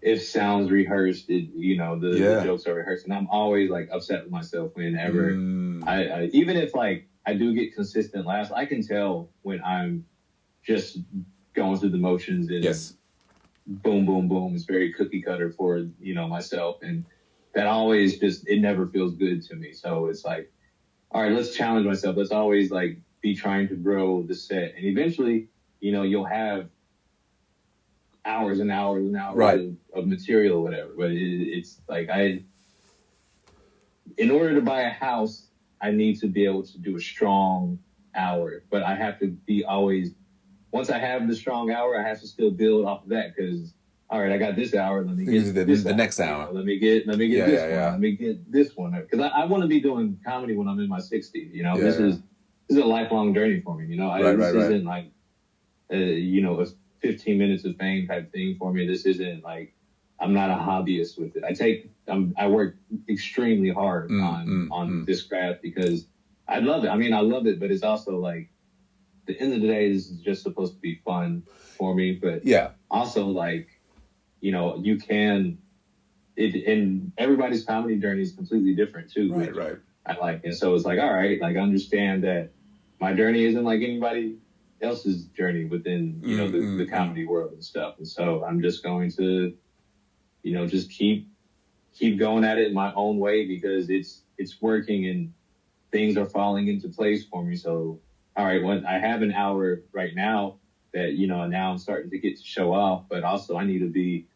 It sounds rehearsed. You know, the jokes are rehearsed, and I'm always like upset with myself whenever I even if like I do get consistent laughs, I can tell when I'm just going through the motions and boom, boom, boom. It's very cookie cutter for, you know, myself, and that always it never feels good to me. So it's like, all right, let's challenge myself. Let's always like be trying to grow the set, and eventually, you know, you'll have hours and hours and hours of material or whatever. But it's like in order to buy a house, I need to be able to do a strong hour, but I have to be always, once I have the strong hour, I have to still build off of that, because all right, I got this hour. Let me get the next hour. Let me get this one. Let me get this one, because I want to be doing comedy when I'm in my 60s. You know, this is a lifelong journey for me. You know, this isn't like you know, a 15 minutes of fame type thing for me. This isn't like, I'm not a hobbyist with it. I work extremely hard on this craft because I love it. I mean, I love it, but it's also like, the end of the day, this is just supposed to be fun for me. But also like, you know, you can, and everybody's comedy journey is completely different too. Right. I like, and so it's like, all right, like understand that my journey isn't like anybody else's journey within, you know, the comedy world and stuff. And so I'm just going to, you know, just keep going at it in my own way, because it's working and things are falling into place for me. So, all right, well, I have an hour right now that, you know, now I'm starting to get to show off, but also I need to be,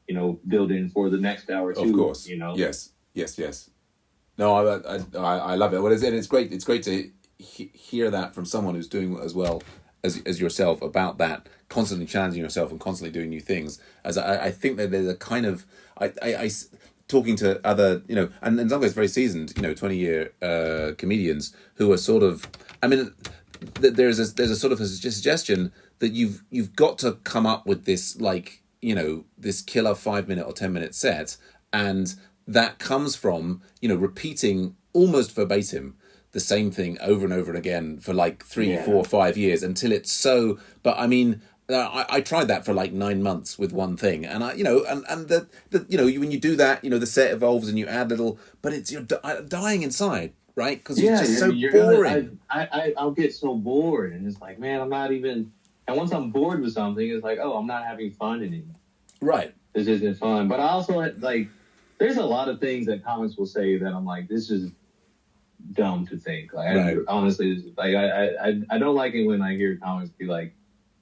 you know, building for the next hour too. Of course. You know? Yes. No, I love it. Well, it's great to hear that from someone who's doing as well as yourself, about that, constantly challenging yourself and constantly doing new things. As I think that there's a kind of, I talking to other, you know, and in some ways very seasoned, you know, 20-year comedians who are sort of, I mean, there's a sort of a suggestion that you've got to come up with this, like, you know, this killer 5-minute or 10-minute set, and that comes from, you know, repeating almost verbatim the same thing over and over again for like 3, 4, 5 years until it's so. But I mean, I tried that for like 9 months with one thing, and I, you know, and the you know, when you do that, you know, the set evolves and you add little, but it's, you're dying inside, right? Because it's just so boring. I'll get so bored, and it's like, man, I'm not even. And once I'm bored with something, it's like, oh, I'm not having fun anymore. Right. This isn't fun. But I also like, there's a lot of things that comics will say that I'm like, this is dumb to think. Like, Right. honestly, like I don't like it when I hear comics be like,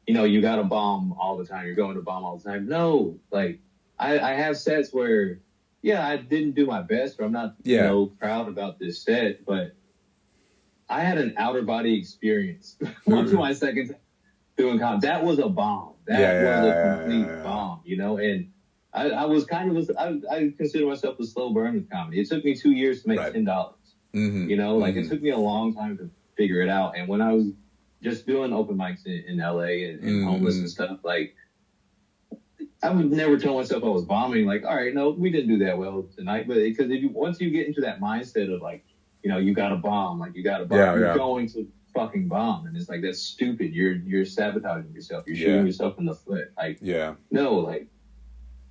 you got to bomb all the time. You're going to bomb all the time. No, like I have sets where, yeah, I didn't do my best, or I'm not, proud about this set, but I had an outer body experience on my second time doing comedy. That was a bomb. That was a complete bomb, and I was I consider myself a slow burn with comedy. It took me 2 years to make $10. Mm-hmm. It took me a long time to figure it out. And when I was just doing open mics in LA and homeless and stuff, like, I would never tell myself I was bombing. Like, all right, no, we didn't do that well tonight. But because once you get into that mindset of like, you got to bomb, like you got to bomb, you're going to fucking bomb, and it's like, that's stupid. You're sabotaging yourself. You're shooting yourself in the foot. Like, no, like,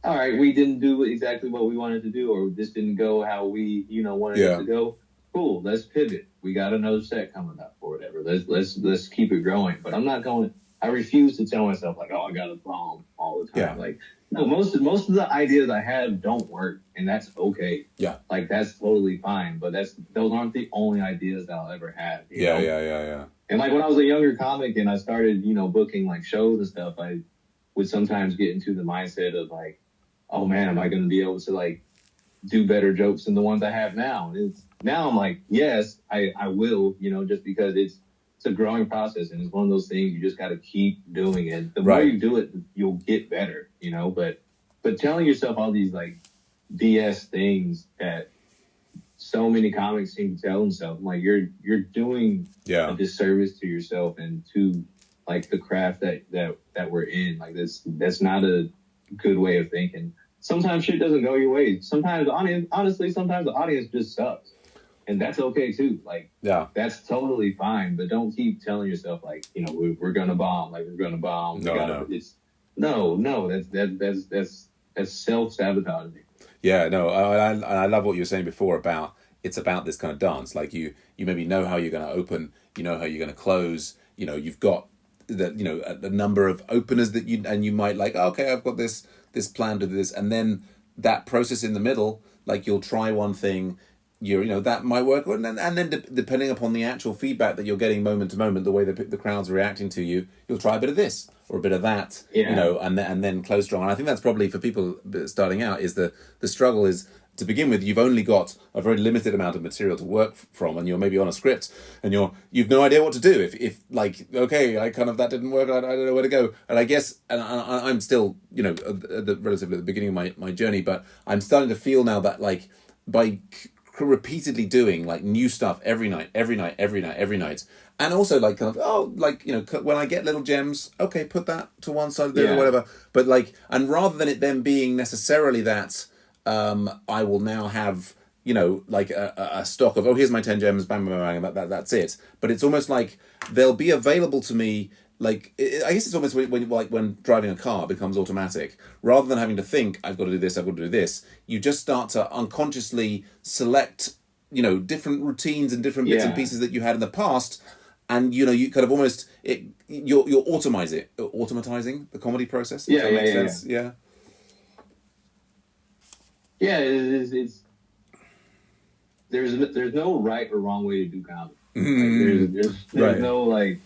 all right, we didn't do exactly what we wanted to do, or this didn't go how we, wanted it to go. Cool, let's pivot. We got another set coming up or whatever. Let's keep it growing. But I'm not going. I refuse to tell myself like, oh, I got to bomb all the time. Yeah. Like, no, most of the ideas I have don't work, and that's okay. Yeah. Like, that's totally fine. But those aren't the only ideas that I'll ever have. You know? Yeah. And like when I was a younger comic and I started, booking like shows and stuff, I would sometimes get into the mindset of like, oh man, am I going to be able to like do better jokes than the ones I have now? Now I'm like, yes, I will, just because it's a growing process, and it's one of those things you just got to keep doing it. The more you do it, you'll get better, but telling yourself all these like BS things that so many comics seem to tell themselves, like you're doing a disservice to yourself and to like the craft that we're in. Like that's not a good way of thinking. Sometimes shit doesn't go your way. Sometimes honestly, sometimes the audience just sucks. And that's okay too. Like, that's totally fine. But don't keep telling yourself like, we're gonna bomb. Like, we're gonna bomb. That's self-sabotaging. Yeah, no, I love what you were saying before about it's about this kind of dance. Like you maybe know how you're going to open, you know how you're going to close. You've got the number of openers that you might like. Oh, okay, I've got this plan to do this, and then that process in the middle. Like you'll try one thing. That might work, and then depending upon the actual feedback that you're getting moment to moment, the way the crowd's reacting to you, you'll try a bit of this or a bit of that, and then close strong. And I think that's probably for people starting out is the struggle is to begin with. You've only got a very limited amount of material to work from, and you're maybe on a script, and you've no idea what to do. If like, okay, that didn't work, I don't know where to go. And I guess, and I'm still relatively at the beginning of my journey, but I'm starting to feel now that like by repeatedly doing like new stuff every night, and also like kind of when I get little gems, okay, put that to one side or whatever. But like, and rather than it then being necessarily that I will now have like a stock of, oh, here's my 10 gems, bang bang bang, that's it. But it's almost like they'll be available to me. Like, I guess it's almost when driving a car becomes automatic. Rather than having to think, I've got to do this, you just start to unconsciously select, different routines and different bits and pieces that you had in the past. And, you kind of almost, you're automatizing the comedy process. If that makes sense. Yeah. Yeah, it's there's no right or wrong way to do comedy. There's no like,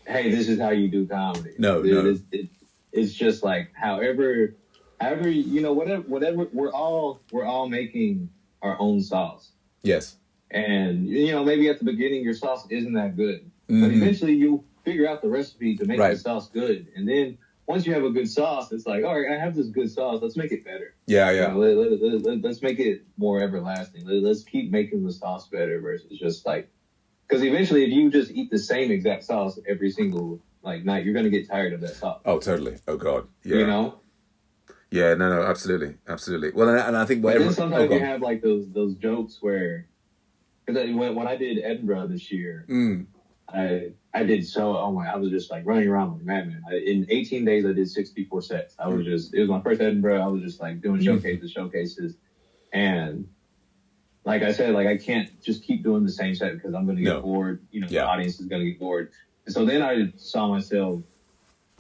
hey, this is how you do comedy. No. It's just like however whatever we're all making our own sauce. Yes. And maybe at the beginning your sauce isn't that good, but eventually you figure out the recipe to make the sauce good, and then once you have a good sauce, it's like, all right, I have this good sauce. Let's make it better. Yeah. Let's make it more everlasting. Let's keep making the sauce better versus just like. Because eventually, if you just eat the same exact sauce every single night, you're gonna get tired of that sauce. Oh, totally. Oh God. Yeah. Yeah. No. Absolutely. Well, and I think then sometimes you have like those jokes where, because when I did Edinburgh this year, I did I was just like running around like a madman. In 18 days, I did 64 sets. It was my first Edinburgh. I was just like doing showcases, and. Like I said, like I can't just keep doing the same set because I'm going to get bored. The audience is going to get bored. And so then I saw myself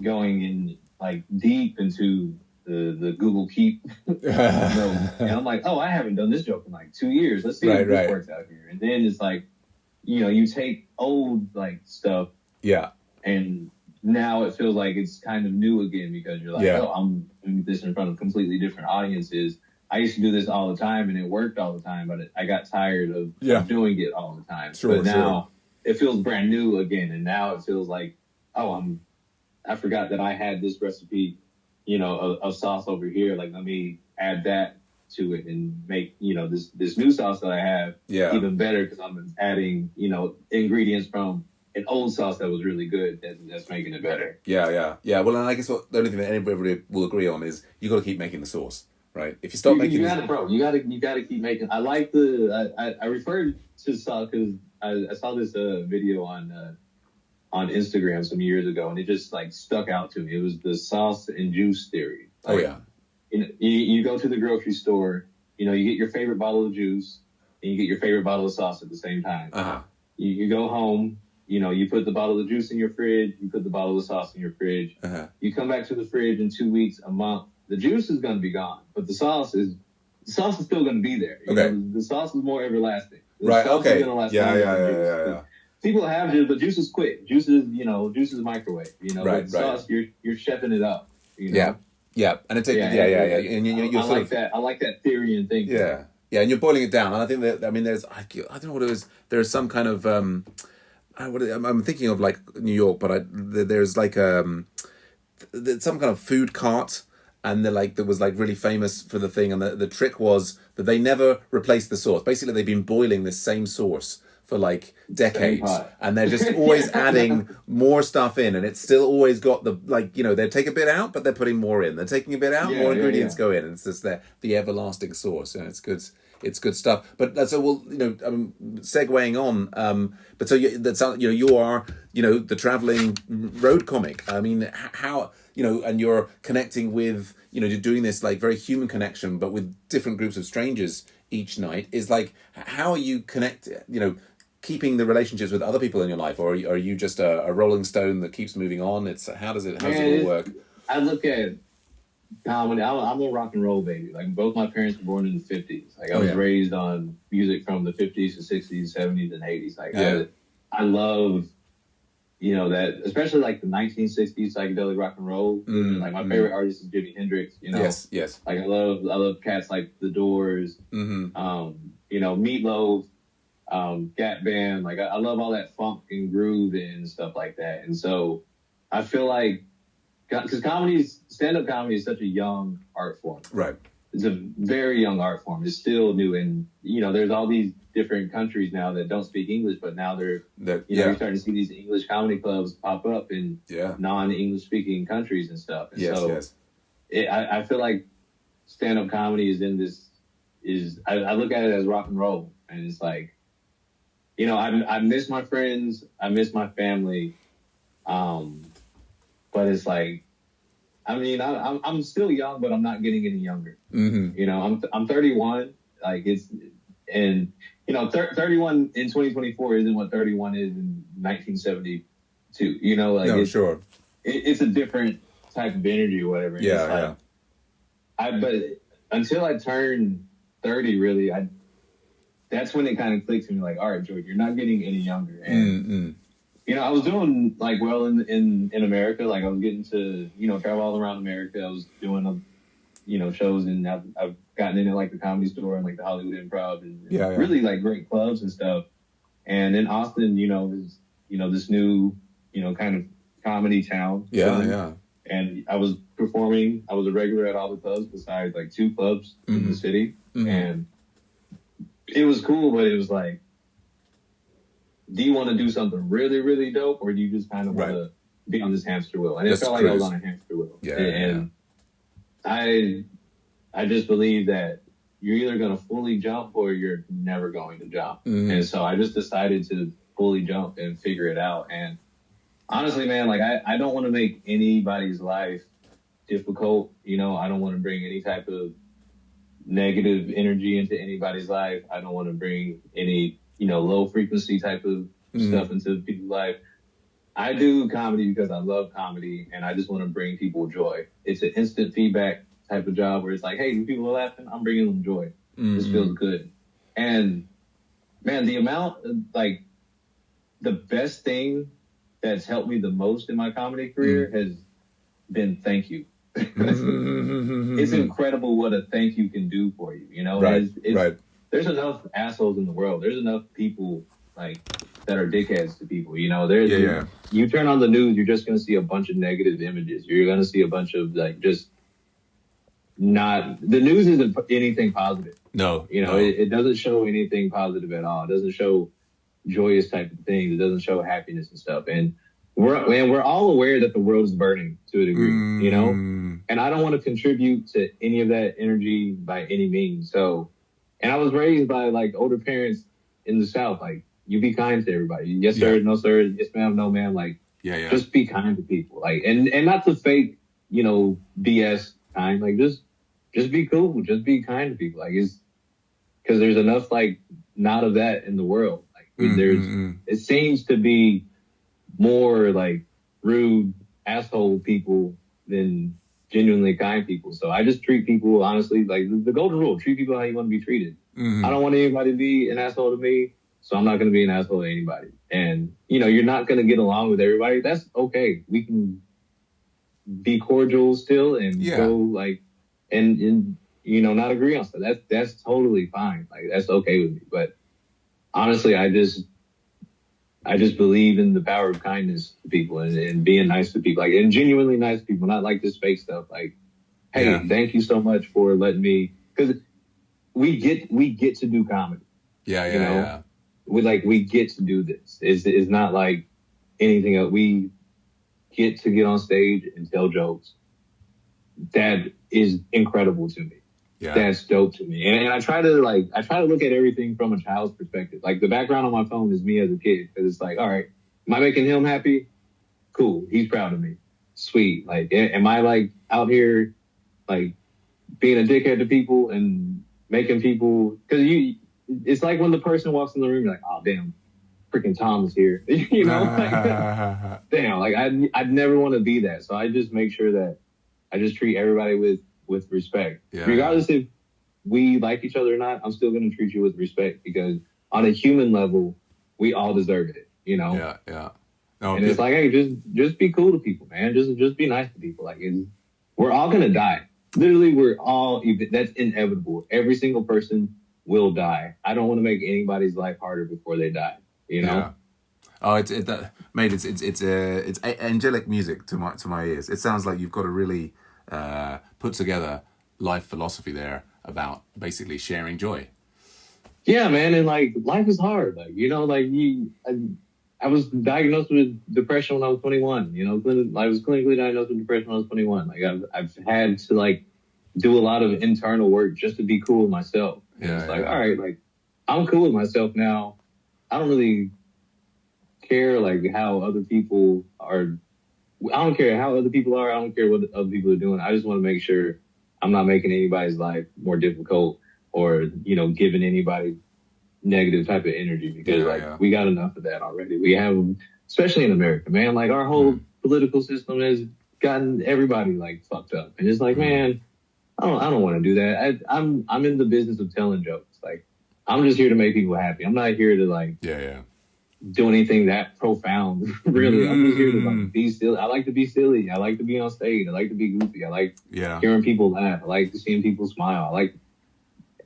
going in like deep into the Google Keep notes. And I'm like, oh, I haven't done this joke in like 2 years. Let's see if this works out here. And then it's like, you take old like stuff. Yeah. And now it feels like it's kind of new again because you're like, oh, I'm doing this in front of completely different audiences. I used to do this all the time and it worked all the time, but I got tired of doing it all the time. But now it feels brand new again. And now it feels like, oh, I forgot that I had this recipe, of sauce over here. Like, let me add that to it and make, this new sauce that I have even better because I'm adding, ingredients from an old sauce that was really good that's making it better. Yeah. Well, and I guess the only thing that anybody will agree on is you got to keep making the sauce, right? If you stop making, you got to keep making. I like I referred to sauce because I saw this video on Instagram some years ago, and it just like stuck out to me. It was the sauce and juice theory. Like, you go to the grocery store, you get your favorite bottle of juice, and you get your favorite bottle of sauce at the same time. You go home. You put the bottle of juice in your fridge, you put the bottle of sauce in your fridge. You come back to the fridge in 2 weeks, a month, the juice is going to be gone, but the sauce is still going to be be there. The sauce is more everlasting. The sauce is going to last longer than juice. People have juice, but juice is quick. Juice is microwave. But sauce, you're chefing it up. Yeah, and it takes and you're I like that. I like that theory and thinking. Yeah, and you're boiling it down. And I think that there's I don't know what it is. There's some kind of I'm thinking of like New York, but there's like some kind of food cart, and there was like really famous for the thing, and the trick was that they never replaced the sauce. Basically, they've been boiling this same sauce for like decades, and they're just always adding more stuff in, and it's still always got they take a bit out, but they're putting more in. They're taking a bit out, more ingredients go in, and it's just the everlasting sauce, and it's good. It's good stuff. But so segueing on. But so you are the traveling road comic. I mean, how and you're connecting with you're doing this like very human connection, but with different groups of strangers each night. Is like, how are you keeping the relationships with other people in your life, or are you just a rolling stone that keeps moving on? How does it all work? I look at comedy. I'm a rock and roll baby. Like, both my parents were born in the 50s. Like, I was raised on music from the 50s to 60s, 70s, and 80s. Like, I love, that, especially like the 1960s psychedelic rock and roll. Like, my favorite artist is Jimi Hendrix. Yes. Like, I love cats like The Doors. Meatloaf, Gap Band. Like, I love all that funk and groove and stuff like that. And so I feel like, because stand-up comedy is such a young art form. Right. It's a very young art form. It's still new. And, there's all these different countries now that don't speak English, but now you're starting to see these English comedy clubs pop up in non-English speaking countries and stuff. And I feel like stand-up comedy I look at it as rock and roll. And it's like, I miss my friends. I miss my family. But it's like, I'm still young, but I'm not getting any younger. I'm 31. Like, 31 in 2024 isn't what 31 is in 1972. It's a different type of energy or whatever. But until I turn 30, really, that's when it kind of clicked to me. Like, all right, Jordan, you're not getting any younger. And I was doing like well in America. Like, I was getting to travel all around America. I was doing shows, and I've gotten into like the Comedy Store and like the Hollywood Improv and really like great clubs and stuff. And in Austin, is this new kind of comedy town. And I was performing. I was a regular at all the clubs besides like 2 clubs in the city, and it was cool. But it was like, do you want to do something really, really dope, or do you just kind of want to be on this hamster wheel? And it felt like I was on a hamster wheel. And I just believe that you're either going to fully jump or you're never going to jump. And so I just decided to fully jump and figure it out. And honestly, man, like, I don't want to make anybody's life difficult. I don't want to bring any type of negative energy into anybody's life. I don't want to bring any low frequency type of stuff into people's life. I do comedy because I love comedy, and I just want to bring people joy. It's an instant feedback type of job where it's like, hey, people are laughing, I'm bringing them joy. This feels good. And man, the amount, like, the best thing that's helped me the most in my comedy career has been thank you. It's incredible what a thank you can do for you. You know, right. There's enough assholes in the world. There's enough people like that are dickheads to people. You know, you turn on the news, you're just going to see a bunch of negative images. You're going to see a bunch of like just not. The news isn't anything positive. No, you know, it doesn't show anything positive at all. It doesn't show joyous type of things. It doesn't show happiness and stuff. And we're all aware that the world is burning to a degree, you know? And I don't want to contribute to any of that energy by any means. So, and I was raised by like older parents in the South. Like, you be kind to everybody. Yes, sir. No, sir. Yes, ma'am. No, ma'am. Like, just be kind to people. Like, and not to fake, you know, BS kind. Like, just be cool. Just be kind to people. Like, it's because there's enough like not of that in the world. Like, it seems to be more like rude asshole people than genuinely kind people. So I just treat people honestly, like the golden rule: treat people how you want to be treated. I don't want anybody to be an asshole to me, so I'm not going to be an asshole to anybody. And you know, you're not going to get along with everybody. That's okay. We can be cordial still and go like and you know, not agree on stuff. That's totally fine. Like, that's okay with me. But honestly, I just believe in the power of kindness to people and being nice to people, like, and genuinely nice to people, not like this fake stuff. Like, hey, thank you so much for letting me, because we get to do comedy. You know? We get to do this. It's not like anything else. We get to get on stage and tell jokes. That is incredible to me. That's dope to me. And I try to look at everything from a child's perspective. Like, the background on my phone is me as a kid. Because it's like, all right, am I making him happy? Cool. He's proud of me. Sweet. Like, am I like out here like being a dickhead to people and making people, because it's like when the person walks in the room, you're like, oh damn, freaking Tom is here. You know? Like, damn, like I'd never want to be that. So I just make sure that I just treat everybody with respect. Regardless if we like each other or not, I'm still going to treat you with respect, because on a human level, we all deserve it, you know? No, and it's like, hey, just be cool to people, man. Just be nice to people. Like, we're all going to die. Literally, that's inevitable. Every single person will die. I don't want to make anybody's life harder before they die, you know? Oh, mate, it's angelic music to my ears. It sounds like you've got a really put together life philosophy there about basically sharing joy. Yeah, man, and like, life is hard. Like, you know, like I was diagnosed with depression when I was 21. You know, I was clinically diagnosed with depression when I was 21. Like, I've had to like do a lot of internal work just to be cool with myself. And it's like, all right, like, I'm cool with myself now. I don't really care like how other people are. I don't care how other people are. I don't care what other people are doing. I just want to make sure I'm not making anybody's life more difficult or, you know, giving anybody negative type of energy, because we got enough of that already. We have, especially in America, man, like our whole political system has gotten everybody like fucked up. And it's like, man, I don't want to do that. I'm in the business of telling jokes. Like, I'm just here to make people happy. I'm not here to like, do anything that profound, really. I'm just here to like be silly. I like to be silly. I like to be on stage. I like to be goofy. I like hearing people laugh. I like seeing people smile. I like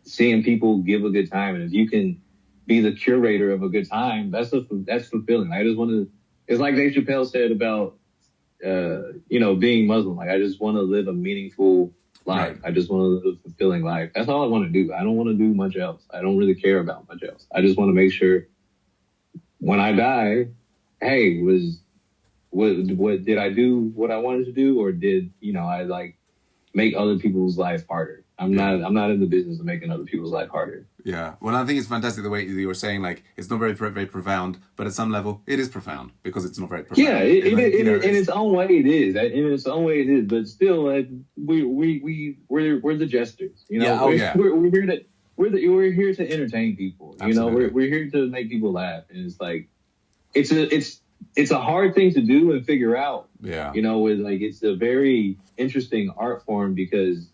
seeing people give a good time. And if you can be the curator of a good time, that's fulfilling. I just want to. It's like Dave Chappelle said about you know, being Muslim. Like, I just want to live a meaningful life. I just want to live a fulfilling life. That's all I want to do. I don't want to do much else. I don't really care about much else. I just want to make sure when I die, hey, what did I do what I wanted to do, or did, you know, I like make other people's life harder? I'm not in the business of making other people's life harder. Yeah. Well, I think it's fantastic the way you were saying, like, it's not very, very profound, but at some level it is profound because it's not very profound. Yeah, in its own way it is. In its own way it is, but still, like, we're the jesters, you know. We're here to entertain people. Absolutely. You know, we're here to make people laugh, and it's like it's a hard thing to do and figure out. Yeah. You know, with like, it's a very interesting art form because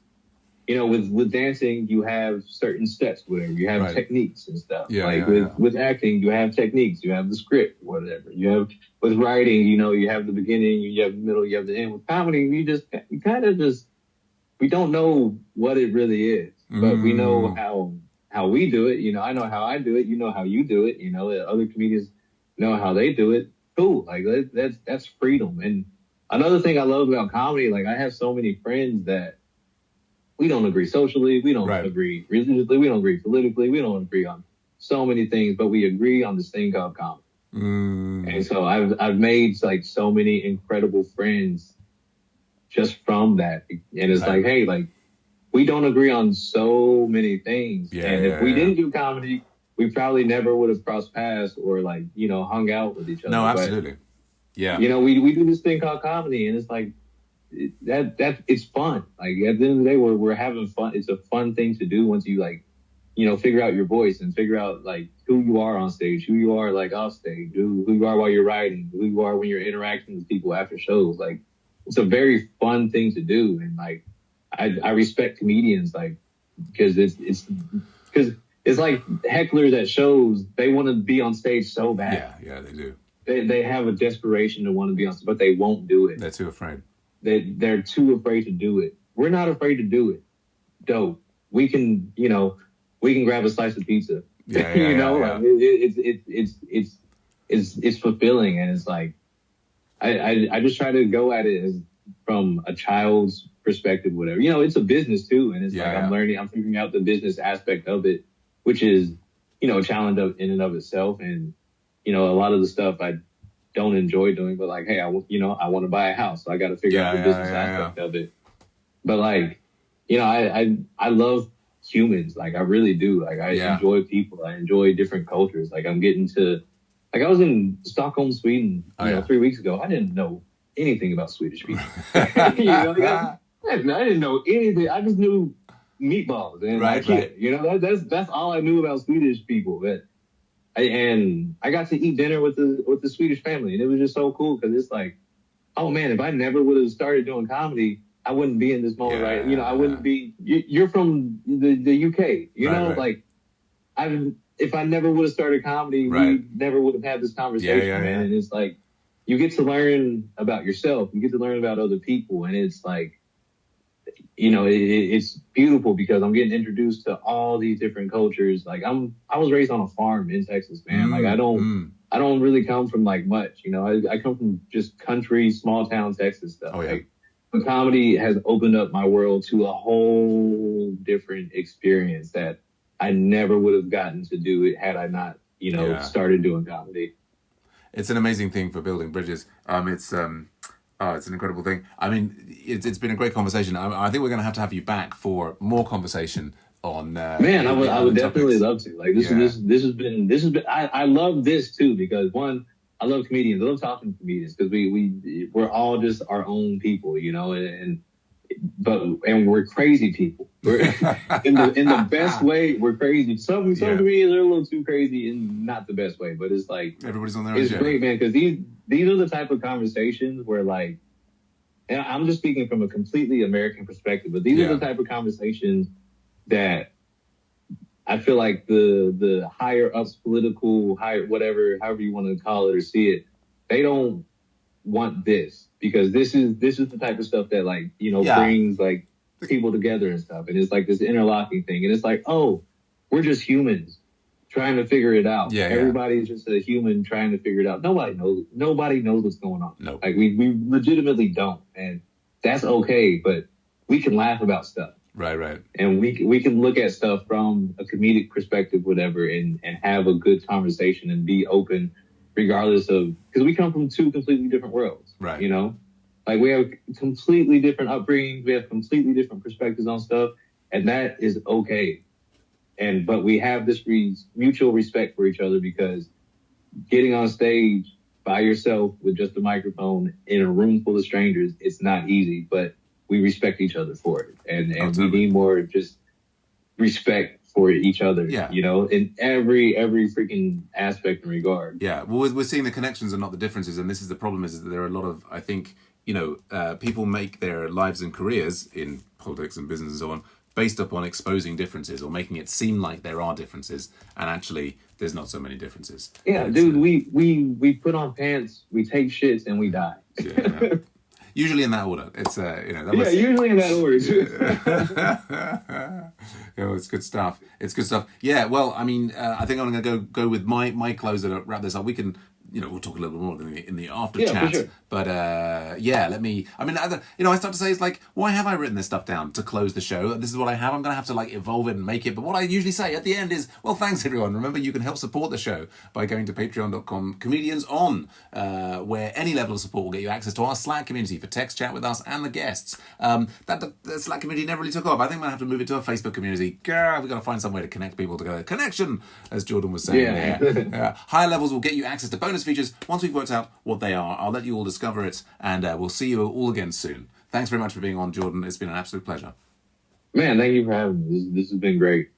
you know, with dancing, you have certain steps, whatever. You have Right. techniques and stuff. Yeah, like yeah, with acting, you have techniques. You have the script, whatever. You have with writing, you know, you have the beginning, you have the middle, you have the end. With comedy, you kind of just we don't know what it really is, but we know how we do it. You know, I know how I do it. You know how you do it. You know, other comedians know how they do it. Cool. Like that's freedom. And another thing I love about comedy, like I have so many friends that we don't agree socially, we don't Right. agree religiously, we don't agree politically, we don't agree on so many things, but we agree on this thing called comedy. And so I've made like so many incredible friends just from that. And it's Right. like, hey, like we don't agree on so many things. Yeah, and yeah, if we yeah. didn't do comedy, we probably never would have crossed paths or like, you know, hung out with each other. No, absolutely. Yeah. You know, we do this thing called comedy, and it's like that it's fun. Like at the end of the day, we're having fun. It's a fun thing to do once you like, you know, figure out your voice and figure out like who you are on stage, who you are like off stage, who you are while you're writing, who you are when you're interacting with people after shows. Like it's a very fun thing to do, and like I respect comedians like because it's like hecklers at shows. They want to be on stage so bad. Yeah, they do. They have a desperation to want to be on stage, but they won't do it. They're too afraid. They're too afraid to do it. We're not afraid to do it. Dope. We can, you know, we can grab a slice of pizza. Yeah, you know, yeah. Like, it's fulfilling, and it's like I just try to go at it as from a child's perspective, whatever. You know, it's a business too, and it's like I'm learning, I'm figuring out the business aspect of it, which is, you know, a challenge in and of itself. And you know, a lot of the stuff I don't enjoy doing, but like, hey, I want to buy a house, so I got to figure out the business aspect of it. But like, you know, I love humans, like I really do. Like I enjoy people, I enjoy different cultures. Like I'm getting to, like I was in Stockholm, Sweden, you know, 3 weeks ago. I didn't know anything about Swedish people. You know, like, I didn't know anything. I just knew meatballs and right. You know, that's all I knew about Swedish people. But I got to eat dinner with the Swedish family, and it was just so cool because it's like, oh man, if I never would have started doing comedy, I wouldn't be in this moment, right? You know, I wouldn't be. You're from the UK, you know, like if I never would have started comedy, we never would have had this conversation, man. And it's like you get to learn about yourself, you get to learn about other people, and it's like, you know, it's beautiful because I'm getting introduced to all these different cultures. Like I was raised on a farm in Texas, man. Like I don't really come from like much, you know. I come from just country, small town Texas stuff. Like, but comedy has opened up my world to a whole different experience that I never would have gotten to do it had I not, you know, started doing comedy. It's an amazing thing for building bridges. It's an incredible thing. I mean, it's been a great conversation. I think we're going to have you back for more conversation on. Man, I would definitely love to. Like this has been. I love this too because one, I love comedians. I love talking to comedians because we're all just our own people, you know, and we're crazy people. We're in the best way. We're crazy. Some comedians are a little too crazy in not the best way, but it's like everybody's on their own. It's great, man, because these are the type of conversations where like, and I'm just speaking from a completely American perspective, but these are the type of conversations that I feel like the higher ups, political, higher whatever, however you want to call it or see it, they don't want this because this is the type of stuff that like, you know, brings like people together and stuff, and it's like this interlocking thing, and it's like, oh, we're just humans trying to figure it out. Everybody's just a human trying to figure it out. Nobody knows what's going on. Nope. Like we legitimately don't, and that's okay. But we can laugh about stuff. Right. And we can look at stuff from a comedic perspective, whatever, and have a good conversation and be open, regardless of, because we come from two completely different worlds. Right. You know, like we have completely different upbringings, we have completely different perspectives on stuff, and that is okay. But we have this mutual respect for each other because getting on stage by yourself with just a microphone in a room full of strangers, it's not easy, but we respect each other for it. And we need more just respect for each other, you know, in every freaking aspect and regard. Yeah. Well, we're seeing the connections and not the differences. And this is the problem is that there are a lot of, I think, you know, people make their lives and careers in politics and business and so on based upon exposing differences or making it seem like there are differences, and actually there's not so many differences. Yeah, dude, we put on pants, we take shits, and we die. Yeah. Usually in that order. It's usually in that order. It's good stuff. It's good stuff. Yeah. Well, I mean, I think I'm going to go with my closer to wrap this up. We can, we'll talk a little bit more in the after chat. For sure. But let me. I mean, I start to say, it's like, why have I written this stuff down to close the show? This is what I have. I'm going to have to like evolve it and make it. But what I usually say at the end is, well, thanks everyone. Remember, you can help support the show by going to patreon.com/comedians where any level of support will get you access to our Slack community for text chat with us and the guests. The Slack community never really took off. I think I'm going to have to move it to a Facebook community. We've got to find some way to connect people together. Connection, as Jordan was saying. Yeah. Higher levels will get you access to bonus features once we've worked out what they are. I'll let you all discover it, and we'll see you all again soon. Thanks very much for being on, Jordan. It's been an absolute pleasure. Man, thank you for having me. This has been great.